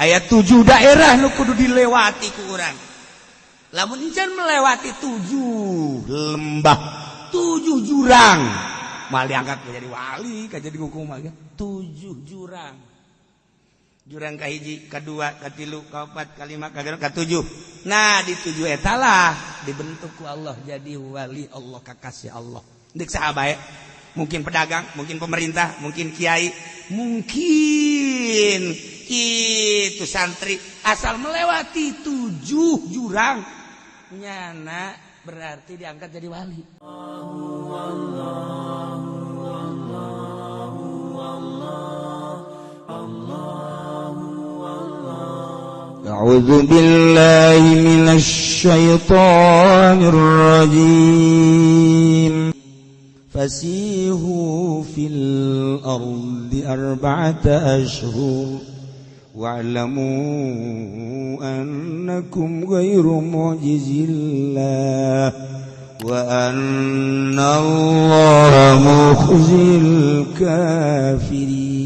Aya 7 daerah nu kudu dilewati ku urang. Lamun encan melewati 7 lembah, 7 jurang, mal diangkat jadi wali, jadi hukum mah 7 jurang. Jurang kahiji, kadua, katilu, kaopat, kalima, katujuh. Nah, di 7 eta lah dibentuk ku Allah jadi wali Allah, kakasih Allah. Deuk saha bae. Mungkin pedagang, mungkin pemerintah, mungkin kiai, mungkin itu santri, asal melewati 7 jurang nyana berarti diangkat jadi wali. A'udzu billahi minasy syaithanir rajim. Fasihu fil ardi arba'ata ashhur wa'lamu annakum ghairu mu'jizillah wa anna Allaha mukhzil kafirin.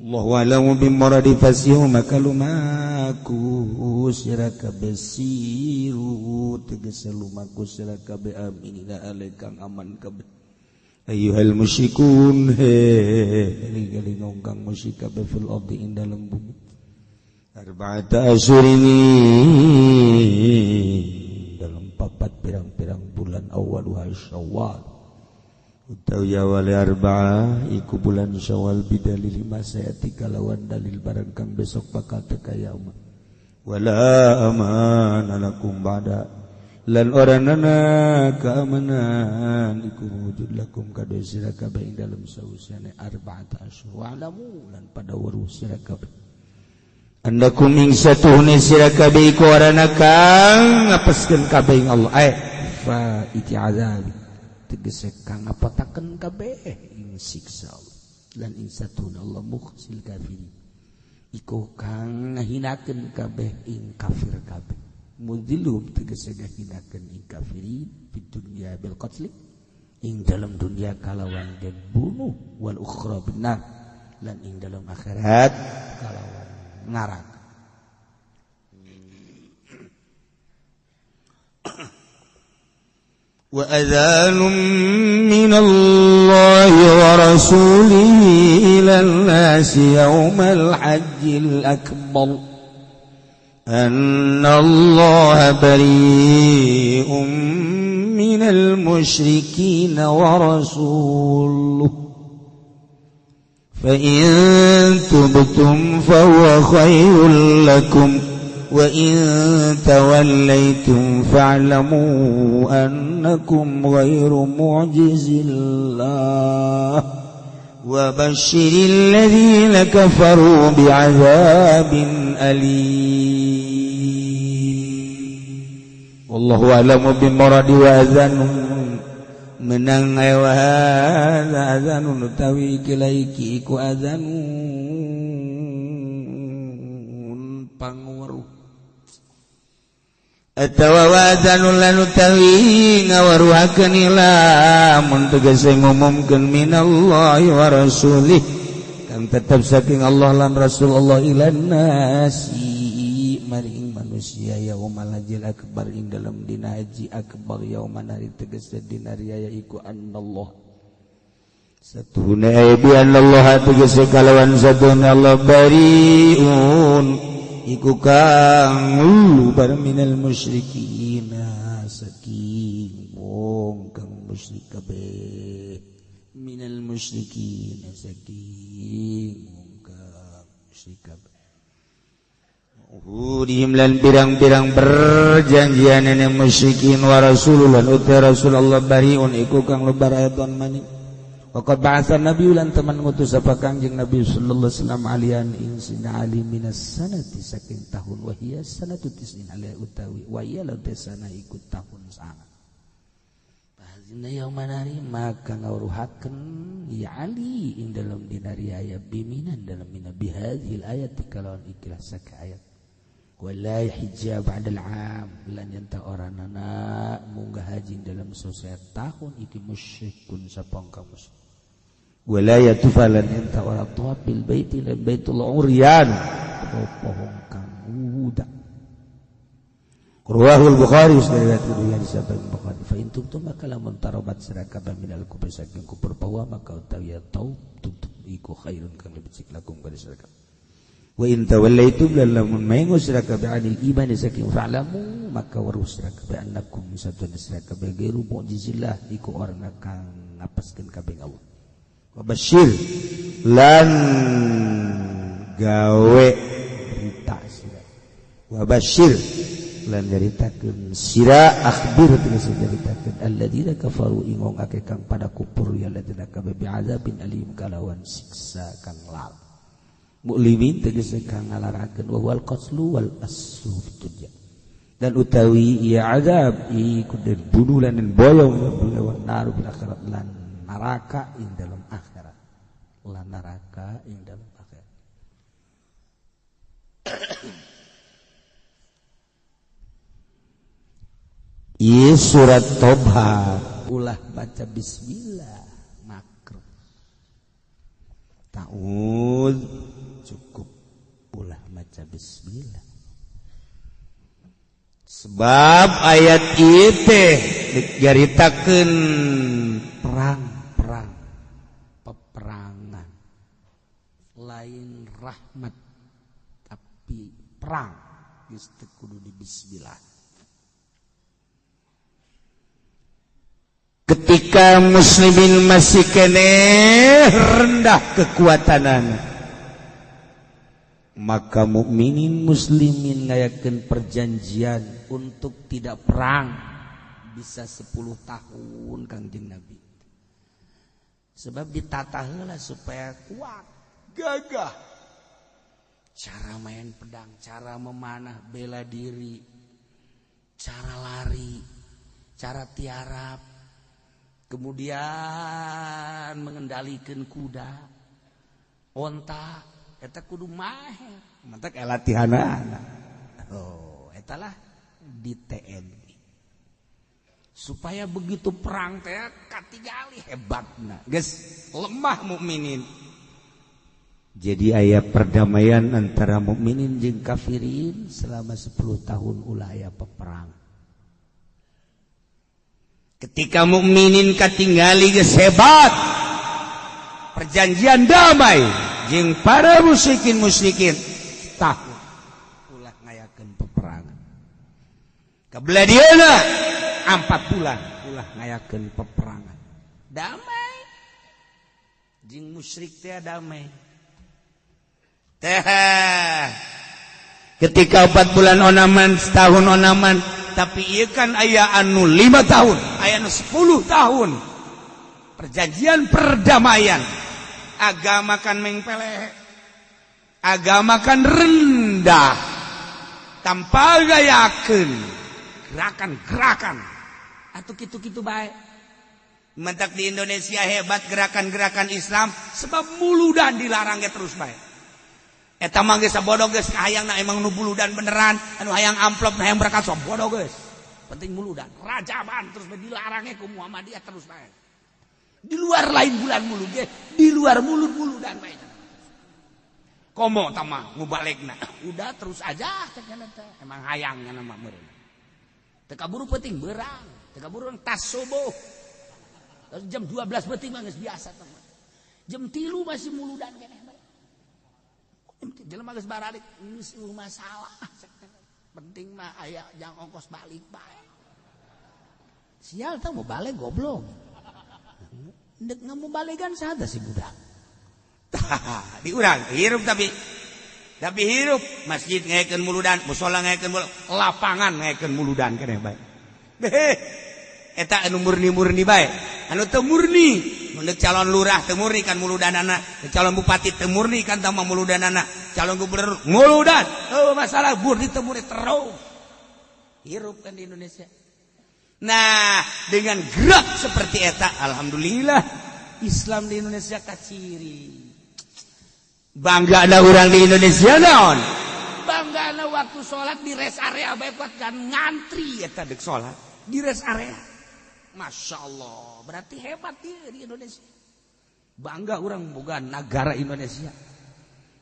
Allahu a'lamu bimuradi fasihu maka lumaku sira kabeh siru tegese lumaku sira kabeh aminina alaikan aman kabeh. Ayyuhal musyrikun gali ngongkang musyrik kabeh fil ardi ing dalem bumi. Arba'ata asyhur ini dalam 4 pirang-pirang bulan awaluha Syawal. Utawi awal arba'ah iku bulan Syawal bidalil masayati kalawan dalil barang kang besok bakal teka yaumah. Wala amana lakum ba'da lan oranana keamanan iku wujud lakum kadue sira kabeh ing dalem sausane arba'ata asyhur wa'lamu lan pada weruh sira kabeh andakum ing satuhune sira kabeh iku orana kang ngapeskeun kabeh ing Allah fa iti'adzab tegese kang ngapataken kabeh ing siksa Allah lan ing satuna Allah mukhzil kafirin iku kang ngahinakeun kabeh ing kafir kabeh. Mudhilum tegese ngahinakeun ing kafirin fid dunya bil qatl ing dalam dunia kalawan den bunuh wal ukhra benar lan ing dalam akhirat kalawan neraka. Wa adzanum minallahi wa rasulihi ilan nasi yaumal hajjil akbar annallaha bari'um minal musyrikin wa rasuluhu fa in tubtum fa huwa khairul lakum wa in tawallaytum fa'lamu annakum ghairu mu'jizillah wa basyiril ladzina kafaru bi'adzabin alim. Wallahu a'lamu bimuradi wa adzanun menang wa adzanun utawi kilaiki iku adzanun pangweruh atawa wadzanul lanu tawi ngawaruhakeun ilamun tegese ngumumkeun minallahi wa rasulih kang tetep saking Allah lan Rasulullah ilan nasi maring manusia yaumal hajjil akbar ing dalam dina haji akbar yauman hari tegese dina riyaya iku annallah satuhune aybi annallah tegese kalawan satuhune Allah bariun iku kang lubar minal musyrikin saking wong kang musyrik kabeh minal musyrikin saking wong kang musyrik kabeh uhudihim lan pirang-pirang perjanjianane musyrikin wa rasulullah uta rasulullah bariun iku kang lubar ayatan manik. Waqad ba'atha Nabi lan teman ngutus apa Kangjeng Nabi sallallahu alaihi wasallam alian ing sina ali minas sanati saking tahun wa hiya sanatu tis'in alai utawi wa hiya la tasana ikut tahun sana. Bahazina yauman hari maka ngawruhakeun ya Ali ing dalam dinari ayat biminan dalam mina bihadhil ayat kalawan ikilah saka ayat. Wala hijab ba'dal 'am lan yanta oranana munggah haji dalam sosial tahun iki musyrikun sapong ka musyrik. wala yatufalan enta wala tawafil baiti lan baitul uryan pohon kang uda. Rawahul Bukhari riwayat kedua disebut Bukhari fa in tubtum maka lamun tarabat sarakaba minal kufri saking kufur bahwa maka utawi taub tutup iku khairun kang lebih cik lakum kana sarakab wa in tawallaitum lamun maingo sarakab anil iman saking fa'lamu maka warus sarakab annakum satun sarakab gairu mu'jizillah iku orang kang ngapaskeun kabeh Allah wa basyir lan gawe berita sira wa basyir lan nyaritakeun sira akhbir tegas nyaritakeun alladzina kafaru ingong ake kang pada kufur ya alladzina kabe bi'adzabin alim kalawan siksa kang lar mu'limin tegas kang ngalarakeun wa wal qatlu wal asru fitunya dan utawi ya azab iku den bunuh lan boyong lawan naru bil akhirat lan neraka ing dalam akhirat lan neraka ing dalam akhirat. Iya surat Tobha ulah baca bismillah makruh. Ta'ud cukup ulah baca bismillah. Sebab ayat itu digaritakeun perang-perang peperangan lain rahmat tapi perang geus teu kudu di bismillah. Ketika muslimin masih kene rendah kekuatanan, maka mukminin muslimin ngayakeun perjanjian untuk tidak perang bisa 10 tahun Kangjeng Nabi. Sebab ditata heula supaya kuat, gagah. Cara main pedang, cara memanah, bela diri, cara lari, cara tiarap, kemudian mengendalikan kuda, onta, eta kudu maher. Mantak latihanana. Oh, eta lah di TNI. Supaya begitu perang teh katigali hebatna. Geus lemah mukminin. Jadi aya perdamaian antara mukminin jeung kafirin selama 10 tahun ulah aya peperang. Ketika mukminin katingali geus hebat perjanjian damai jeung para musyrikin tahun ulah ngayakeun peperangan. Kabeladiana 4 bulan ulah ngayakeun peperangan. Damai jeung musyrik teh damai. Teh ketika 4 bulan onaman setahun onaman tapi ieu kan aya anu 5 tahun, aya anu 10 tahun. Perjanjian perdamaian. Agama kan mengpele. Agama kan rendah. Tanpa gayakeun gerakan-gerakan. Atuh kitu-kitu bae. Mentak di Indonesia hebat gerakan-gerakan Islam sebab muludan dilarang ge terus bae. Eta mah geus sabodo geus hayangna emang nu buludan beneran, anu hayang amplop hayang berkat sok bodoh geus. Penting muludan, rajaban terus dilarang ku Muhammadiyah terus bae. Di luar lain bulan mulu ge, di luar mulut-muludan bae. Komo tama ngubalegna. Udah terus aja cenah teh. Emang hayangna mah meureun. Teu kaburu penting beurang, teu kaburu tas subuh. Jam 12 penting mah geus biasa teh. Jam 3 masih muludan keneh. Jelema geus baralik geus masalah. Penting mah aya jang ongkos balik bae. Sial tah mau balik goblok. Ndek ngamu balegan sada si budak. Di urang hirup tapi hirup masjid ngayakeun muludan, mushola ngayakeun muludan, lapangan ngayakeun muludan keneh bae. Eta anu murni-murni bae. Anu teu murni Mendek calon lurah teu murni kan muludanana, calon bupati teu murni kan tama muludanana, calon gubernur muludan. Oh masalah murni teu murni terus. Hirup kan di Indonesia. Nah, dengan gerak seperti eta alhamdulillah Islam di Indonesia kaciri. Bangga ada orang di Indonesia naon? Bangga ada waktu sholat di rest area bae kan ngantri eta dek sholat di rest area. Masya Allah, berarti hebat dia di Indonesia. bangga orang boga negara Indonesia.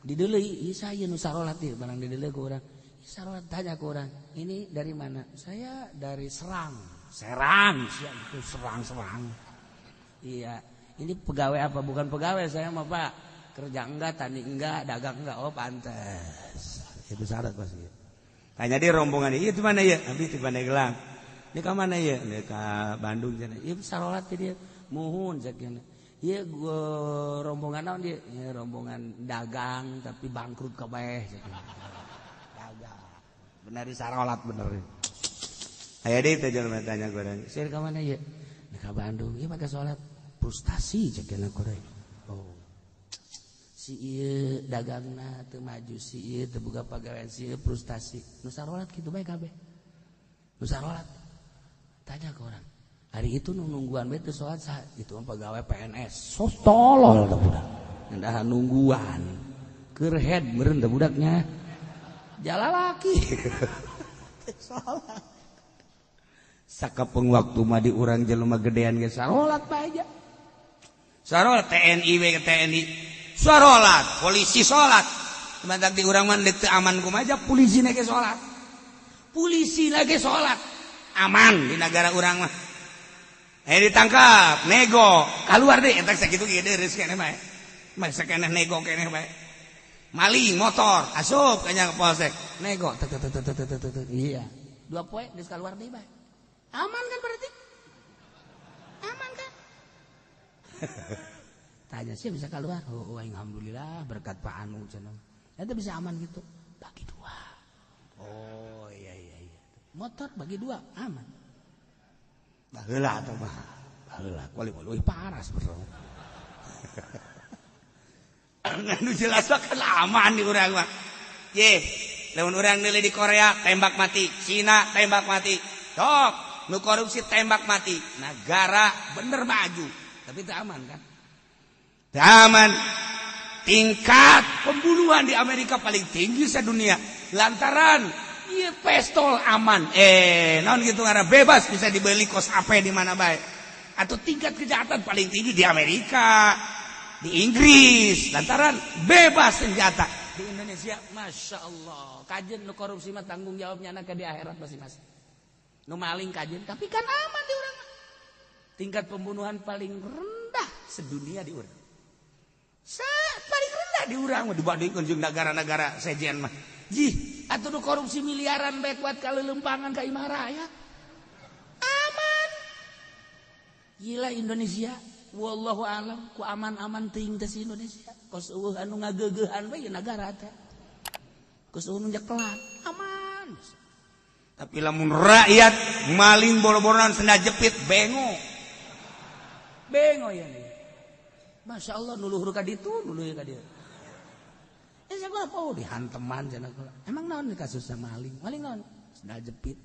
Di deuleu saya nu sarolat ieu barang di deuleu ku urang. Sarolat tanya ke orang, ini dari mana? Saya dari Serang. Itu Serang. Iya, ini pegawai apa? Bukan pegawai saya mah Pak. Kerja enggak, tani enggak, dagang enggak. Oh pantes. Itu syarat pasti. Tanya dia rombongan ini, itu mana ya? Habis di Pandeglang. Ini ke mana ya? Ini ke Bandung sana. Iya sarolat dia. Muhun sakjana. Iya gua rombongan naon dia? Ya, rombongan dagang tapi bangkrut kabeh sakjana. Bener di sarolat bener. Aya deui teh jelema tanya ku urang. Sir ka mana ye? Ka Bandung. Ieu make salat frustasi cekeuna ku urang. Oh. Si ieu dagangna teu maju, si ieu teu boga pagawean, si ieu frustasi. Nu sarolat kitu bae kabeh. Nu sarolat. Tanya ke orang. Hari itu nu nungguan bae teu salat saha? Itu mah pagawe PNS. Sos tolol da budak. Ndah nungguan. Keur head meureun da budaknya. Jala laki. Salat. Sakapeng waktu mah di urang jelema gedean ge sarolat bae aja. Sarolat TNI we TNI. Sarolat, polisi salat. Mantak di urang mah teu aman kumaha polisina ge salat. Polisi lagi salat. Aman di negara urang mah. Ditangkap, nego, keluar deh entak sakitu ge deureus keneh bae. Masa keneh nego keneh bae. Maling motor, asup kanya ke polsek. Nego, iya. 2 poe geus kaluar deui bae. Aman kan berarti? Aman kan? Tanya sih bisa keluar. Oh, alhamdulillah berkat Pak Anu cenah. Eta bisa aman gitu. Bagi 2. Oh, iya. Motor bagi 2 aman. Baheula atuh mah. Baheula kuali parah sebenarnya. Anu jelas kan aman di urang mah. Ye, lamun urang deuleu di Korea tembak mati, Cina tembak mati. Sok, nu korupsi tembak mati. Negara bener maju, tapi teu aman kan? Teu aman. Tingkat pembunuhan di Amerika paling tinggi sedunia. Lantaran ieu pistol aman. Naon gitu ngaranna bebas bisa dibeli kos AP di mana bae. Atau tingkat kejahatan paling tinggi di Amerika. Di Inggris, lantaran bebas senjata. Di Indonesia, Masya Allah. Kajen nu korupsi mah tanggung jawabnya anak di akhirat masing-masing. Nu maling kajen, tapi kan aman di urang. Tingkat pembunuhan paling rendah sedunia di urang. Paling rendah di urang mah dibandingkeun jeung negara-negara sejen mah. Jih, atuh nu korupsi miliaran bae kuat kaleulempangan ka Imah Raya. Aman. Gila Indonesia. Wallahu alam ku aman-aman teuing teh si Indonesia. Kos eueuh anu ngageugehan we nagara teh. Kos eueuh nu nyekelan aman. Tapi lamun rakyat maling boro-boroan senda jepit bengo. Bengo ya nih. Masya Allah nuluhur ka ditu, nuluhur ka dieu. Saya apa dihanteman cenah kula. Emang naon kasusna maling? Maling naon? Senda jepit.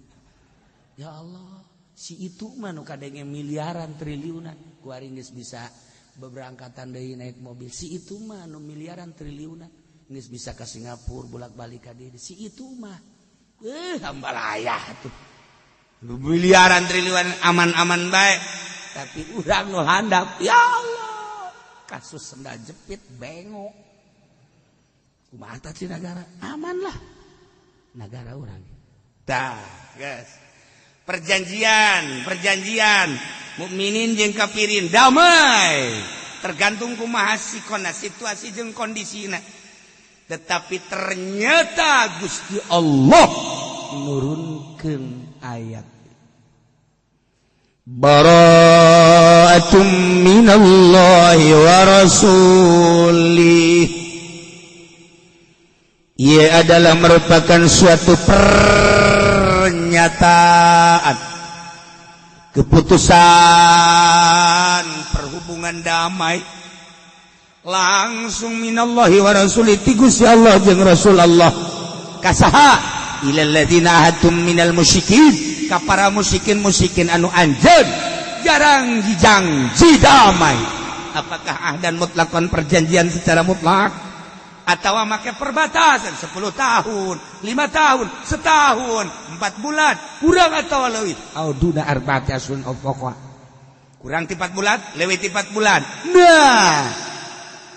Ya Allah. Si itu mah nu kadenge miliaran triliunan ku ari geus bisa beberangkatan deui naik mobil. Si itu mah nu miliaran triliunan geus bisa ka Singapura bolak-balik ka dieu. Si itu mah hambalayah tuh. Miliaran triliunan aman-aman bae. Tapi urang nu handap ya Allah. Kasus senda jepit bengo. Kumaha tah ci negara? Aman lah. Negara urang. Tah, guys. Perjanjian mukminin jeung kafirin damai tergantung kumaha sikona situasi jeung kondisina. Tetapi ternyata Gusti Allah nurunkeun ayat bara'atum minallahi wa rasulih. Ia adalah merupakan suatu pernyataan keputusan perhubungan damai langsung minallahi wa rasulih ti Gusti Allah jeung Rasul Allah kasaha ilal ladzina ahadtum minal musyrikin ka para musyrikin anu anjeun jarang dijanji damai. Apakah ahdan mutlakon perjanjian secara mutlak atau make perbatasan 10 tahun, 5 tahun, setahun, 4 bulan, kurang atau leuwih. Au duna arba'ati asyhurun aw fawqa. kurang 4 bulan lewat 4 bulan nah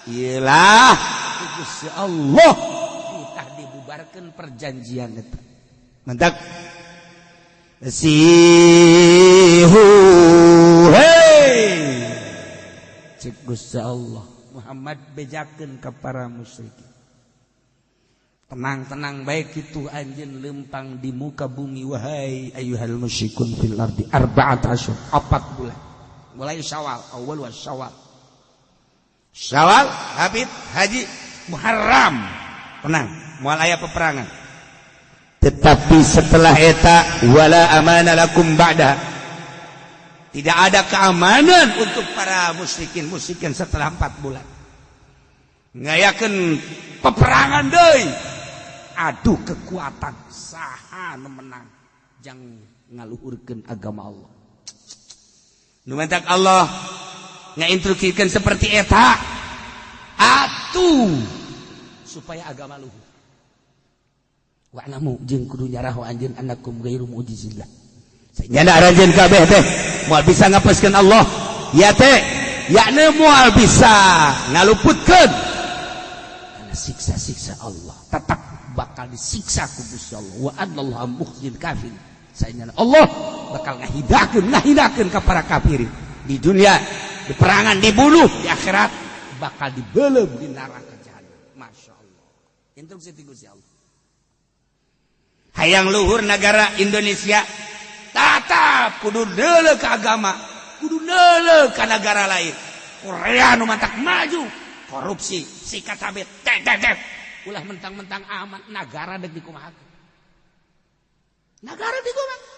iyalah Gusti Allah kita dibubarkan perjanjian itu mantap sihu hey cik Gusti Allah Muhammad bejakeun ka para musyrikin tenang-tenang baik itu anjeun lempang di muka bumi wahai ayyuhal musyrikun fil ardi 4 asyhur 4 bulan mulai Syawal awal wa Syawal Habib Haji Muharram tenang moal aya peperangan tetapi setelah eta wala amana lakum ba'da tidak ada keamanan untuk para musyrikin setelah 4 bulan ngayakeun peperangan deui adu kekuatan saha nu menang jang ngaluhurkeun agama Allah nu mantak Allah ngainstruksikeun seperti eta atuh supaya agama luhur wa'lamu jeung kudu nyaraho anjeun annakum ghairu mu'jizillah saenyana aranjeun kabeh teh moal bisa ngapeskeun Allah ya teh yakna moal bisa ngaluputkeun kana siksa-siksa Allah tetap bakal disiksa ku Gusti Allah wa anallahu mukhzil kafir saenyana Allah bakal ngahinakeun ka para kafir di dunia di perangan dibunuh di akhirat bakal dibelem di neraka jahanam masyaallah instruksi ti Gusti Allah hayang luhur negara Indonesia tatap kudu deuleu ka agama kudu deuleu ka negara lain Korea nu mantak maju korupsi sikat habet ulah mentang-mentang aman negara dek dikumahakeun negara dikumahakeun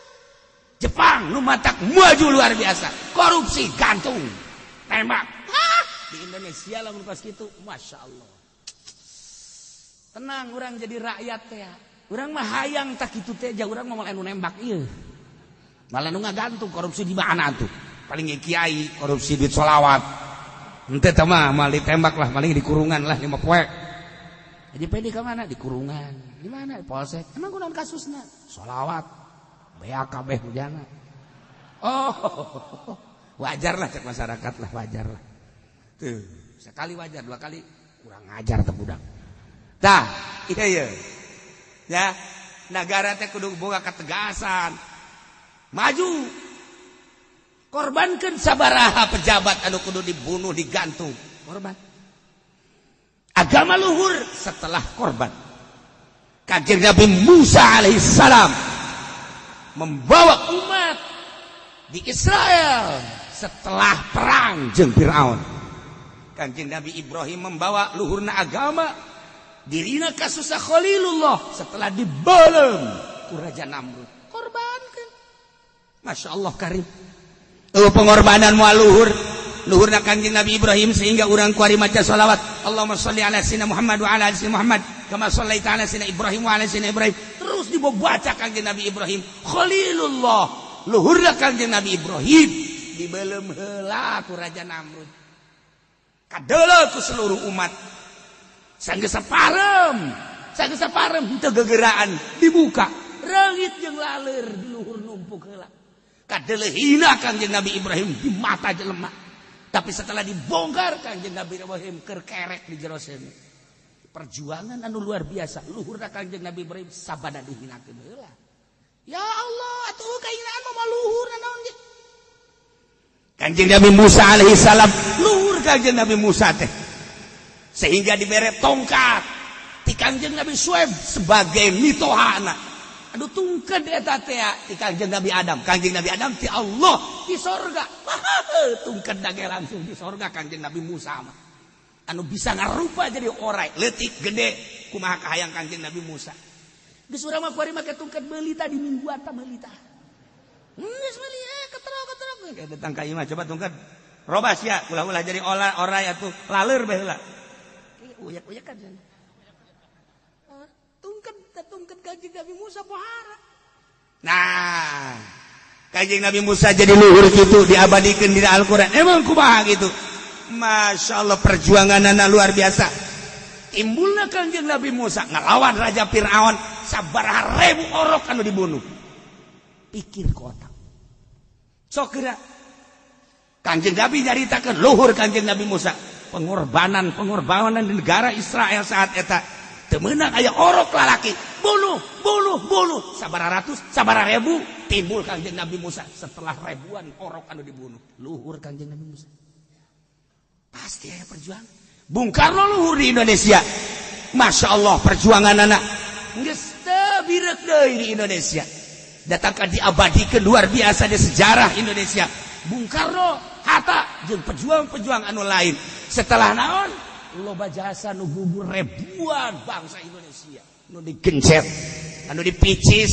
Jepang nu mantak maju luar biasa korupsi gantung tembak di Indonesia lamun pas kitu masyaallah tenang urang jadi rakyat teh urang mah hayang tak kitu teh jah urang mah anu nembak ieu malah nu ngagantung korupsi di mana tuh paling kiai korupsi duit sholawat henteu teh mah mal ditembak lah paling di kurungan lah 5 poe jadi pede ka mana di kurungan di mana di polsek emang kunaon kasusna sholawat bea kabeh hujana oh wajar lah cek masyarakat lah wajar lah tuh sekali wajar 2 kali kurang ngajar teh budak tah ieu ya negara teh kudu boga ketegasan maju korbankeun sabaraha pejabat anu kudu dibunuh digantung korban agama luhur setelah korban Kanjeng Nabi Musa alaihissalam membawa umat di Israel setelah perang jeung Firaun Kanjeng Nabi Ibrahim membawa luhurna agama dirina kasusah Khalilullah setelah dibelem ku Raja Namrud korbankeun Masya Allah karim pengorbanan moal luhurna Kanjeng Nabi Ibrahim sehingga urang kuari maca sholawat Allahumma sholli ala sayyidina Muhammad wa ala ali sayyidina Muhammad kama shallaita ala sayyidina Ibrahim wa ala sayyidina Ibrahim terus dibaca Kanjeng Nabi Ibrahim Khalilullah luhurna Kanjeng Nabi Ibrahim dibelem heula ku Raja Namrud kadeuleu ku seluruh umat sanggeus saparem henteu gegeraan dibuka reungit jeung laleur di luhur numpuk heula kadelehina Kanjeng Nabi Ibrahim di mata jelema tapi setelah dibongkar Kanjeng Nabi Ibrahim kerkerek di jero seuneu perjuangan anu luar biasa luhurna Kanjeng Nabi Ibrahim sabada dihinakeun heula ya Allah atuh kainaan mah luhurna naon ge Kanjeng Nabi Musa alaihissalam luhur Kanjeng Nabi Musa teh sehingga dibere tongkat ti Kanjeng Nabi Syuaib sebagai mitohana aduh tungked eta teh ti Kanjeng Nabi Adam ti Allah di sorga tungked dage langsung di sorga Kanjeng Nabi Musa mah anu bisa ngarupa jadi orai leutik gede kumaha kahayang Kanjeng Nabi Musa geus urang mah kuari make tungked beulita di mingguan tah beulita geus meuli keterok kayak datang ka ieu mah coba tungked robas ya ulah-ulah jadi orai atuh laleur bae heula uyak-uyak kan tungked Kanjeng Nabi Musa pohara nah Kanjeng Nabi Musa jadi luhur gitu diabadikeun di Al-Qur'an emang kumaha gitu Masya Allah perjuanganana luar biasa timbulna Kanjeng Nabi Musa ngelawan Raja Firaun sabaraha ribu orok anu dibunuh pikir ku otak sok geura Kanjeng Nabi nyaritakeun luhur Kanjeng Nabi Musa, pengorbanan di negara Israel saat eta teu meunang aya orok lalaki bunuh sabaraha ratus sabaraha ribu timbul Kanjeng Nabi Musa setelah ribuan orok anu dibunuh. Luhur Kanjeng Nabi Musa pasti aya perjuangan. Bung Karno luhur di Indonesia, Masya Allah perjuangan anak geus teu birek deui di Indonesia, datangkan diabadikeun luar biasa di sejarah Indonesia. Bung Karno, Hatta jeung pejuang-pejuang anu lain setelah naon loba jasa nu gugur ribuan bangsa Indonesia anu digencet, anu dipicis,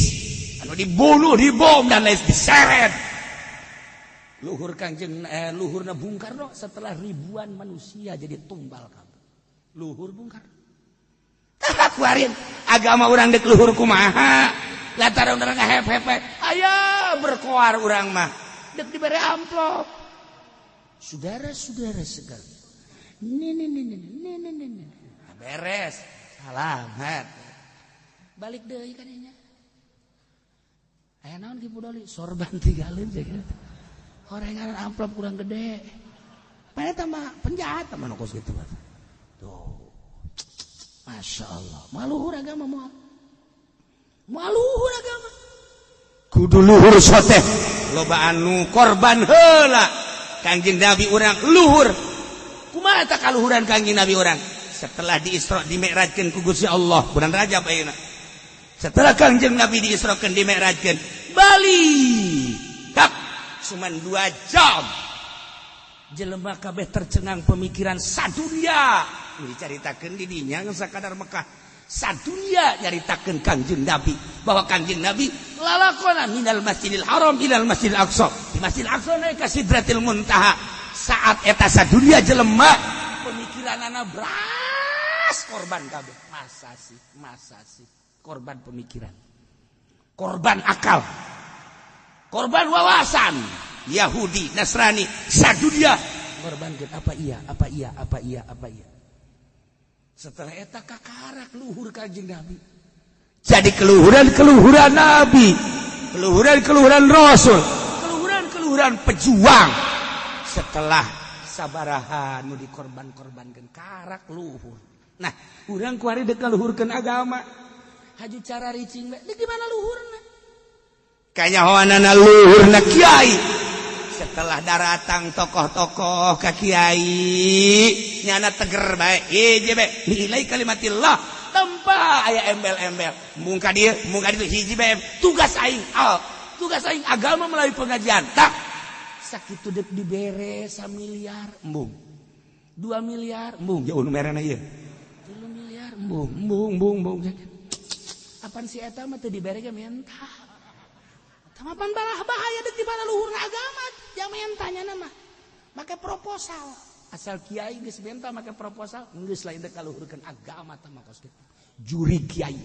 anu dibunuh, dibom dan lain diseret. Luhur luhurna Bung Karno setelah ribuan manusia jadi tumbal kabeh. Luhur Bung Karno. Tah kuarin agama urang dek luhur kumaha? Lantaran urang ngahep-hepe, aya berkoar urang mah dek dibere amplop. Saudara-saudara sekalian. Beres. Salamat. Balik deui ka dinya. Aya naon ki budoli? Sorban tinggalin ceuk. Horengan amplop kurang gede. Mana tambah penjahat tambah nokos gitu. Tuh. Masya Allah. Maluhur agama moal. Maluhur agama. Kudu luhur soteh. Loba anu korban heula. Kanjeng Nabi urang luhur. Kumaha tah kaluhuran Kanjeng Nabi urang? Setelah di Isra di Mi'rajkeun ku Gusti Allah bulan Rajab ayeuna. Setelah Kanjeng Nabi di Israkeun di Mi'rajkeun, balik. Tak cuman 2 jam. Jelema kabeh tercengang pemikiran sadunya. Dicaritakeun di dinya geus sakadar Mekah. Sadunya nyaritakeun Kanjeng Nabi bahwa Kanjeng Nabi lalakona minal Masjidil Haram ilal Masjidil Aqsa. Di Masjidil Aqsa naik ka Sidratil Muntaha. Saat eta sadunya jelema pemikiranana bras korban kabeh. Masa sih korban pemikiran. Korban akal. Korban wawasan. Yahudi, Nasrani, sadunya korbankeun apa iya. Setelah eta kakarak luhur Kanjeng Nabi. Jadi keluhuran Nabi, keluhuran Rasul, keluhuran pejuang. Setelah sabaraha nu dikorban-korbankeun karak luhur. Nah, urang kuari deuk ngaluhurkeun agama. Haju cara ricing we, di mana luhurna? Kanyahoanana luhurna kiai. Setelah datang tokoh-tokoh ka kiai nyana teger bae hiji bae nilai kalimatillah tanpa aya embel-embel mungka dieu hiji bae tugas aing agama melalui pengajian tak sakitu deuk dibere 1 miliar embung 2 miliar embung jauh nu merena ieu 3 miliar embung apaan si eta mah teu dibere ge mentah tamapan balah bahaya deuk di bala luhurna agama yang mentanya nama make proposal asal kiai geus benta make proposal geus lain deuk kaluhurkeun agama tah makos kitu juri kiai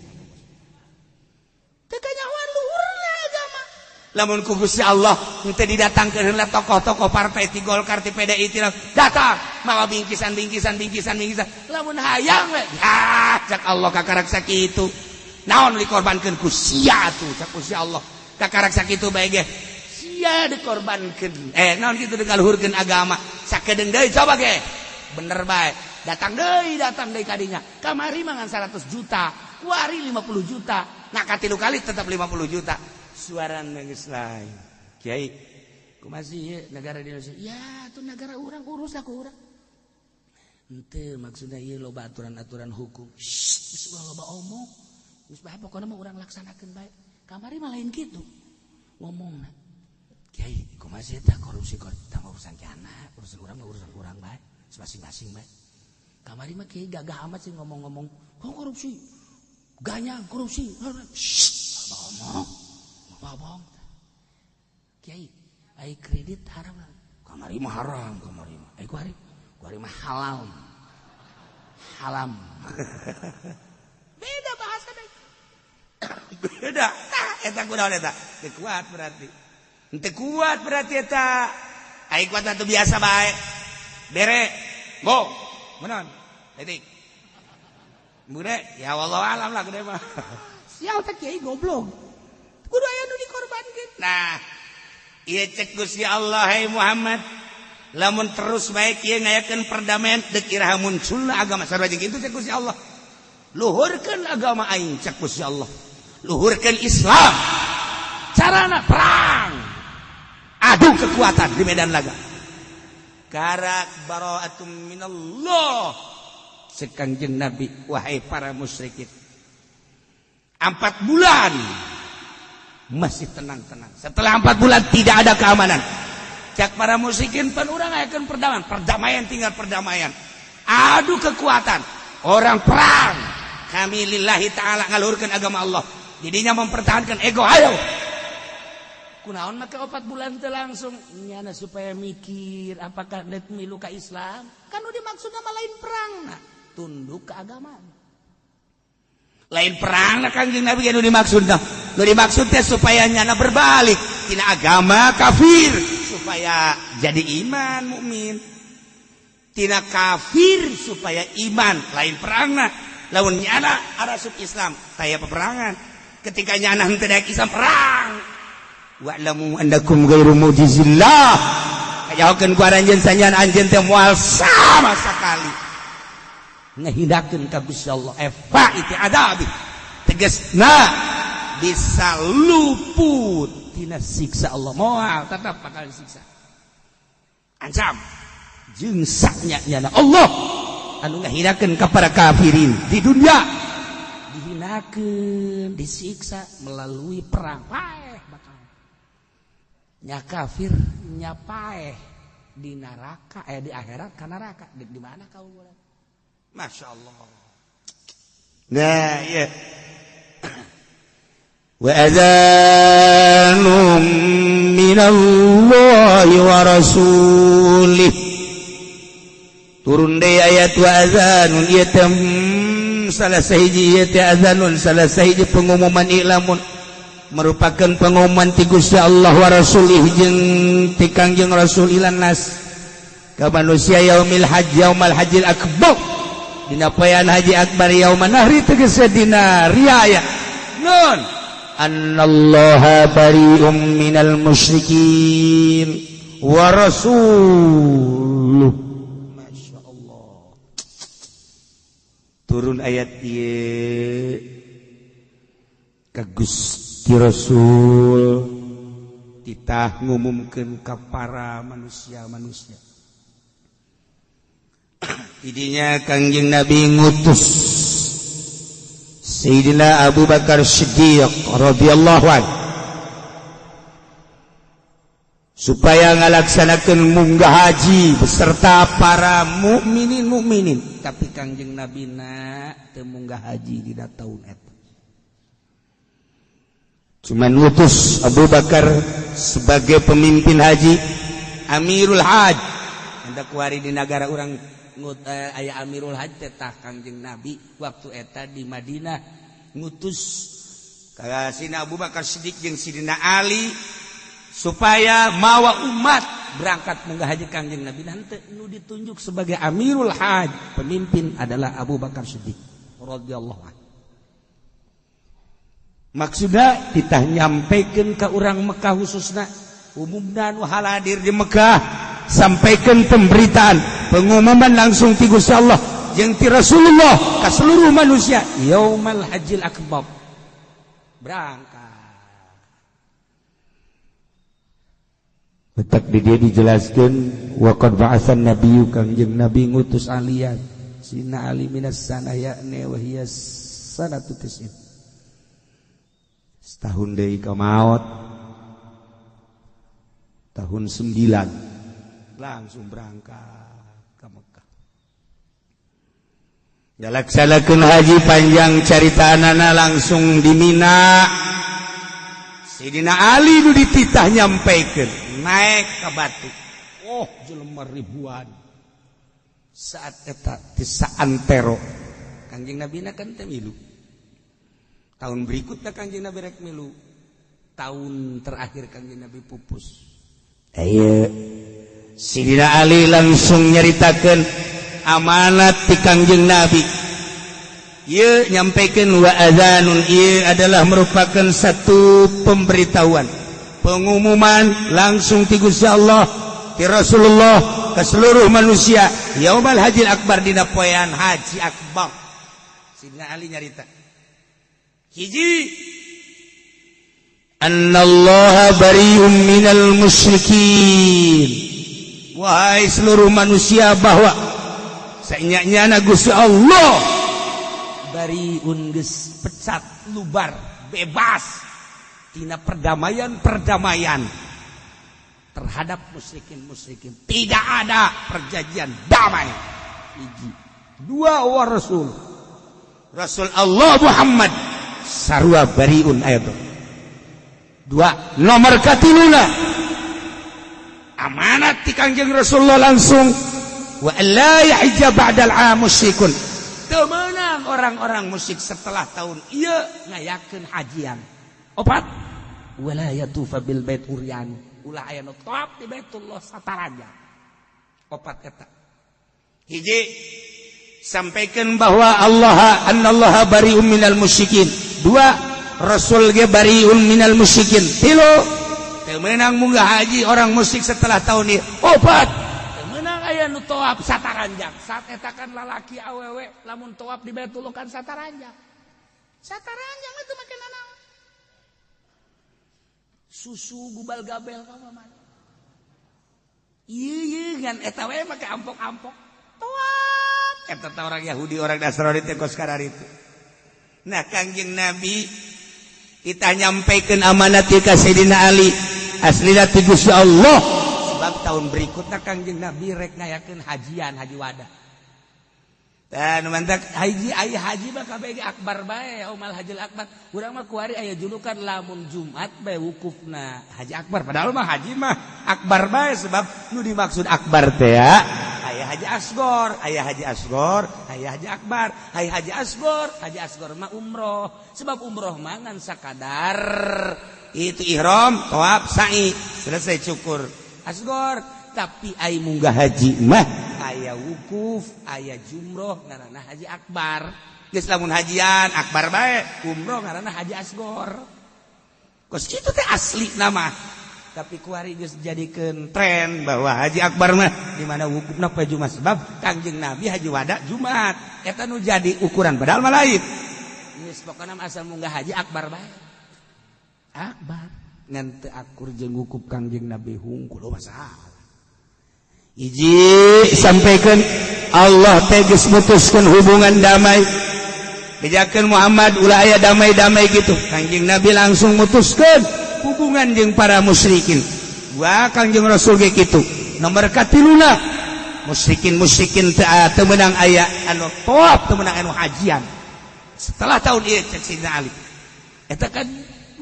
teu kanyahoan luhurna agama lamun ku Gusti Allah teu didatangkeun heula tokoh-tokoh partai ti Golkar ti PDI ti datang mawa bingkisan lamun hayang we ya cak Allah kakarak sakitu naon dikorbankeun ku sia tuh cak Gusti Allah kakarak sakitu bae ge sia dikorbankeun naon kitu dikaluhurkeun agama sakedeung deui coba ge bener bae datang deui kadinya kamari mangan 100 juta kuari 50 juta nah katilu kali tetap 50 juta suarana geus lain kiai kumaha sih negara di Indonesia ya itu negara urang urus aku urang henteu maksudna ieu loba aturan-aturan hukum geus loba omong geus bae pokona mah urang laksanakeun bae kamari mah lain gitu ngomongna kiai kumaha sih tah korupsi tah urusan kiana urusan urang mah urusan urang bae masing-masing bae kamari mah kiai gagah amat sih ngomong-ngomong korupsi ganyang korupsi ngomong kiai ai kredit haram kamari mah haram kamari mah kuari mah halam beda bahasa deh beda eta kunaon eta teu kuat berarti eta ai kuat atuh biasa bae bere go menon detik bude ya wallahu alam lah gede mah sial teh kiai goblok kudu aya nu dikorbankeun nah ieu cek Gusti Allah hai Muhammad lamun terus baik ieu ngayakeun perdamaian deuk iraha munculna agama sarua jeung kitu cek Gusti Allah. Luhurkeun agama aing cek Gusti Allah. Luhurkeun Islam. Carana perang. Adu kekuatan di medan laga. Karak bara'atum minallah. Sekanjeng Nabi, wahai para musyrikin. 4 bulan masih tenang-tenang. Setelah 4 bulan tidak ada keamanan. Cak para musyrikin pan urang akan perdamaian. Perdamaian tinggal perdamaian. Adu kekuatan. Orang perang. Kami lillahi ta'ala ngalurkan agama Allah. Jadinya mempertahankan ego. Ayo. Kunaon maka 4 bulan itu langsung nyana supaya mikir apakah net milu ka Islam. Kan udah maksudnya mah lain perang. Nah, tunduk ke agama. Lain perang na Kangjeng Nabi anu dimaksudna. Nu dimaksud teh supaya nyana berbalik tina agama kafir supaya jadi iman mukmin. Tina kafir supaya iman, lain perangna. Lamun nyana arasub Islam, taya peperangan. Ketika nyana henteu daek Islam perang. Wa'lamu annakum ghairu mujizillah. Kajaokeun ku anjeun sanjana anjeun teh moal sama sakali. Ngehindakeun ka Gusti Allah efa iti adabi tegasna bisa luput tina siksa Allah moal tetap bakal siksa ancam jeung saknya Allah anu ngahindakeun ka para kafirin di dunia dihinakeun disiksa melalui perang paeh bakal nya kafir nya paeh di neraka di akhirat ka neraka di mana kau Masya Allah. Nah, ya. Wa adzanum minallahi wa rasulih. Turun deui ayat wa adzanun ieu teh salah sahiji ieu teh adzanun salah sahiji pengumuman ilamun merupakan pengumuman ti Gusti Allah wa rasulih jeung ti Kangjeng Rasul ilan nas ka manusia yaumil hajjil akbar. Dina poean haji akbar yauman nahri tegese dina riaya nun annallaha bari'um minal musyrikin wa rasuluh. Masya Allah. Turun ayat ieu ka Gusti Rasul titah ngumumkeun ka para manusia-manusia. Idinya Kangjeng Nabi ngutus Sayyidina Abu Bakar Siddiq radhiyallahu anhu supaya ngalaksanakeun munggah haji beserta para mukminin. Tapi Kangjeng Nabi na teu munggah haji dina taun eta. Cuma ngutus Abu Bakar sebagai pemimpin haji, Amirul Hajj. Hendak kuari di negara urang aya Amirul Hajj tetah Kangjeng Nabi waktu eta di Madinah ngutus ka Sidina Abu Bakar Siddiq jeung Sidina Ali supaya mawa umat berangkat munggah haji Kangjeng Nabi. Nanti nu ditunjuk sebagai Amirul Hajj pemimpin adalah Abu Bakar Siddiq radhiyallahu anhu. Maksudna kita nyampaikan ke orang Mekah khususna umumna nu haladir di Mekah sampaikan pemberitaan pengumuman langsung ti Gusti Allah jeung ti Rasulullah ka seluruh manusia yaumal hajjil akbar berangkat. Betak di dia dijelaskan wa qad ba'atsan nabiyyu Kangjeng Nabi ngutus alian sina ali minas sanaya wa hiya sanatu tis'in setahun deui ka maot tahun 9 langsung berangkat ke Mekah. Dilaksanakeun haji panjang caritaanana langsung di Mina. Sayyidina Ali nu dititah nyampaikeun naik ka batu. Oh, jelema ribuan. Saat eta ti saantero Kangjeng Nabi na kan teh milu. Tahun berikutnya Kangjeng Nabi rek milu. Tahun terakhir Kangjeng Nabi pupus. Ayo Sayyidina Ali langsung nyaritakeun amanat ti Kangjeng Nabi. Ieu nyampaikeun wa adzanun ieu adalah merupakan satu pemberitahuan, pengumuman langsung ti Gusti Allah, ti Rasulullah ke seluruh manusia yaumal hajil akbar dina poean haji akbar. Sidina Ali nyarita hiji annallaha bari'um minal musyrikin, wahai seluruh manusia bahwa saenyana Gusti Allah bari'un geus pecat lubar bebas tina perdamaian terhadap musyrikin. Tidak ada perjanjian damai. Hiji. Dua wa Rasul Allah Muhammad sarua bariun ayat. Dua nomor katiluna amanat ti Kangjeng Rasulullah langsung wa la yahja ba'dal musyrikun. Teu meunang orang-orang musyrik setelah tahun ieu ngayakeun hajian. Opat wala yatufa bil bait uryan. Ulah aya nu tawaf di Baitullah sataraja. Opat eta. Hiji sampaikan bahwa annallaha bari'un minal musyrikin. Dua Rasul ge bari'un minal musyrikin. Tilu teu meunang munggah haji orang musyrik setelah tahun ieu. Opat teu meunang aya nu tawaf sataranjang. Saat eta kan lalaki awewe lamun tawaf di Baitullah kan sataranjang. Sataranjang itu make nanaon? Susu gubal gabel kamu mana? Iya kan eta we make ampok-ampok. Tawaf. Eta orang Yahudi orang Nasrani teh kos kararitu. Nah Kangjeng Nabi kita nyampaikan amanat ka Sayyidina Ali aslina ti Gusti Allah sebab tahun berikutnya Kangjeng Nabi rek ngayakeun hajian haji wada. Dan mantak haji mah kabeh akbar bae yaumal hajil akbar. Urang mah kuari aya julukan lamun Jumat bae wukufna haji akbar. Padahal mah haji mah akbar bae sebab nu dimaksud akbar teh ya aya haji asgor, aya haji asgor, aya haji akbar, aya haji asgor mah umroh. Sebab umroh mah ngan sakadar itu ihram, tawaf, sa'i, selesai cukur. Asgor tapi ai munggah haji mah aya wukuf, aya jumroh ngaranna haji akbar. Geus lamun hajian akbar bae, umroh ngaranna haji asgor. Kos kitu teh asli nama. Tapi kuari geus jadikeun tren bahwa haji akbar mah di mana wukufna poe Jumat sebab Kangjeng Nabi haji wada Jumat. Eta nu jadi ukuran padahal mah lain. Geus pokona asal munggah haji akbar bae. Akbar ngan teu akur jeung wukuf Kangjeng Nabi hungkul masalah. Iji sampaikan Allah tegas mutuskan hubungan damai. Bejakeun Muhammad ulah aya damai-damai gitu. Kangjeng Nabi langsung mutuskan hubungan jeung para musyrikin. Wah Kangjeng Rasul ge kitu. Nomor katiluna musyrikin teu meunang aya anu tawaf, teu meunang anu hajian. Setelah tahun ieu cek Sayyidina Ali. Eta kan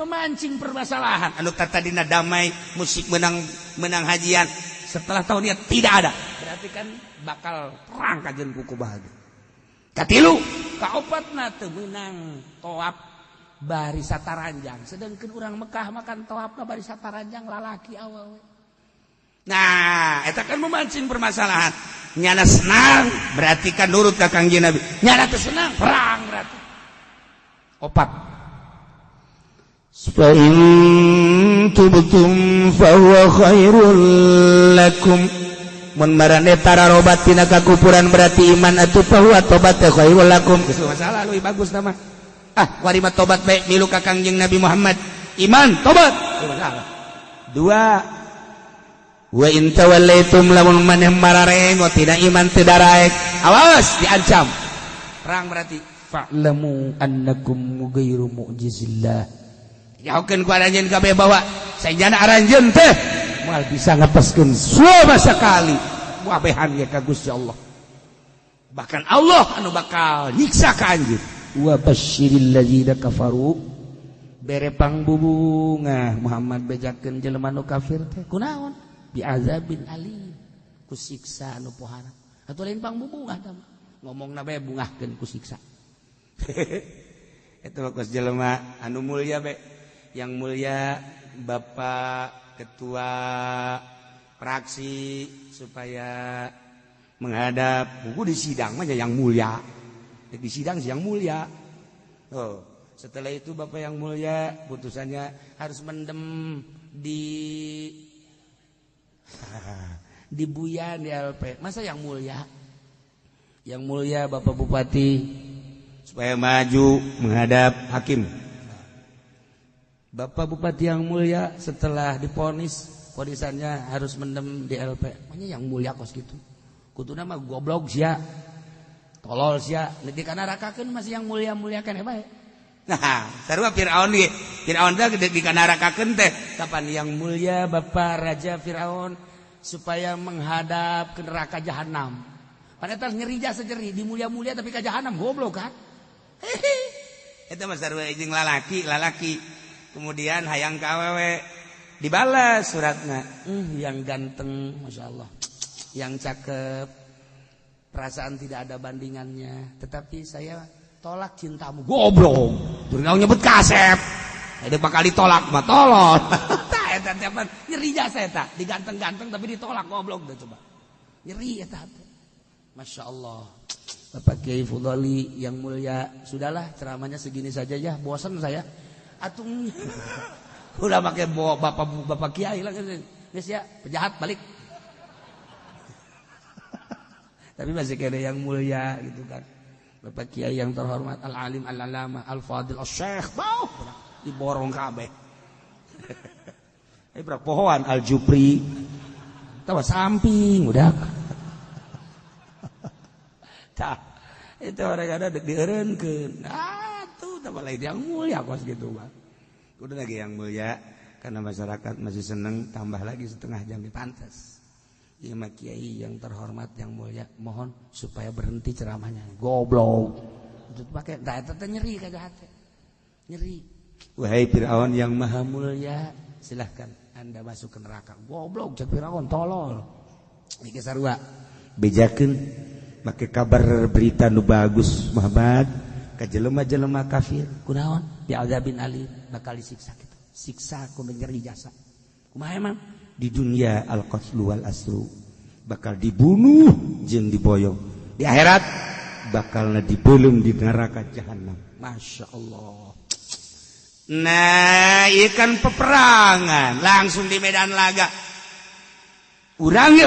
memancing permasalahan. Anu tadina damai musyrik menang hajian. Setelah tahun ini tidak ada. Berarti kan bakal perang kajen kuku bahagia. Katilu, kaopatna teu meunang tawaf bari sataranjang. Sedangkeun urang Mekah makan tawafna bari sataranjang lalaki awewe. Nah, eta kan memancing permasalahan. Nyana senang berarti kan nurut ka Kangjeng Nabi. Nyana teu senang perang berarti. Opat. Fa'in tubtum fahuwa khairul lakum. Mun marane tararobat tina kakupuran berarti iman atuh fahuwa tobat khairul lakum. Geus masalah leuwih bagus nama. Warima tobat bae milu ka Kangjeng Nabi Muhammad. Iman tobat. Masalah. Dua. Wa in tawallaitum lamun maneh marareng tina iman teu daraek. Awas diancam. Perang berarti fa'lamu annakum ghairu mu'jizillah. Yahukeun ku aranjeun kabeh bahwa saenjana aranjeun teh moal bisa ngepeskeun sama sekali wabehan ge ka Gusti Allah. Bahkan Allah anu bakal nyiksa ka anjeun. Wa basyiril ladzina kafaru bere pangbubunga Muhammad bejakeun jelema nu kafir teh kunaon? Bi azabin alim ku siksa anu pohara. Atuh lain pangbubungah tah ngomongna bae bungahkeun ku siksa. Eta mah kos jelema anu mulya bae. Yang mulia Bapak Ketua Fraksi supaya menghadap buku di sidang aja yang mulia. Di sidang yang mulia. Oh, setelah itu Bapak yang mulia putusannya harus mendem di di Buyan di LP. Masa yang mulia Bapak Bupati supaya maju menghadap hakim. Bapak Bupati yang mulia setelah diponis ponisannya harus mendem di LP. Makanya yang mulia kos gitu. Kutuna mah goblok sia. Tolol sia. Di kana rakakeun masih yang mulia-muliakan ya bae. Nah, sarua Firaun teh di kana rakakeun teh kapan yang mulia Bapak Raja Firaun supaya menghadap ke neraka jahanam. Padahal nyeri jasa nyeri di mulia-mulia tapi ka jahanam goblok kan. Eta mah sarua jeung lalaki. Kemudian hayang ka awewe dibalas suratna. Yang ganteng, Masya Allah, yang cakep, perasaan tidak ada bandingannya. Tetapi saya tolak cintamu. Goblok. Turun nyebut kasep. Ada bakal ditolak mah tolol. Eta teman nyeri jasa eta, diganteng-ganteng tapi ditolak goblok dah coba. Nyeri eta. Masya Allah. Bapak Kiai Fudali yang mulia, sudahlah ceramahnya segini saja ya, bosan saya. Atung udah pakai bapak Kiai lah guys ya, penjahat balik. Tapi masih ada yang mulia gitu kan. Bapak Kiai yang terhormat Al-Alim Al-Alama Al-Fadil Al-Syekh bau diborong kabeh. Berak pohoan Al-Jupri tawa samping udah. Tah itu orang ada dieureunkeun. Tuh tambah lain yang mulia kos gitu Bang. Udah lagi yang mulia karena masyarakat masih seneng, tambah lagi setengah jam dipantas. Ya Mak Kiai yang terhormat yang mulia, mohon supaya berhenti ceramahnya. Goblok. Itu pakai eta teh nyeri kagak hati. Nyeri. Wahai Firaun yang maha mulia, silahkan Anda masuk ke neraka. Goblok cek Firaun tolol. Iki sarua bejakeun make kabar berita nu bagus Muhammad. Jelema-jelema kafir kunaon bi'adzabin alim bakal disiksa kita. Siksa ku nyeri jasa. Kumaha emang di dunia al-qatlu wal asru bakal dibunuh jeung diboyong. Di akhirat bakalna dibeulem di neraka jahanam. Masya Allah. Nah, ieu kan peperangan langsung di medan laga. Urang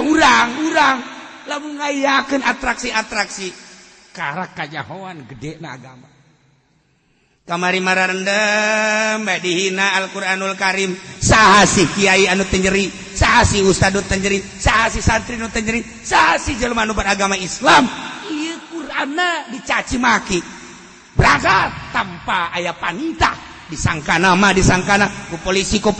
lamun ngayakeun atraksi-atraksi karak kajahoan gede na agama. Kamari mararendem dihina Al-Qur'anul Karim. Saha si kiai anu teu nyeri, saha si ustad anu teu nyeri, saha si santri anu teu nyeri, saha si jelema anu beragama Islam. Ieu Qur'anna dicaci maki. Berangkat tanpa aya panita, disangkana ku polisi, ku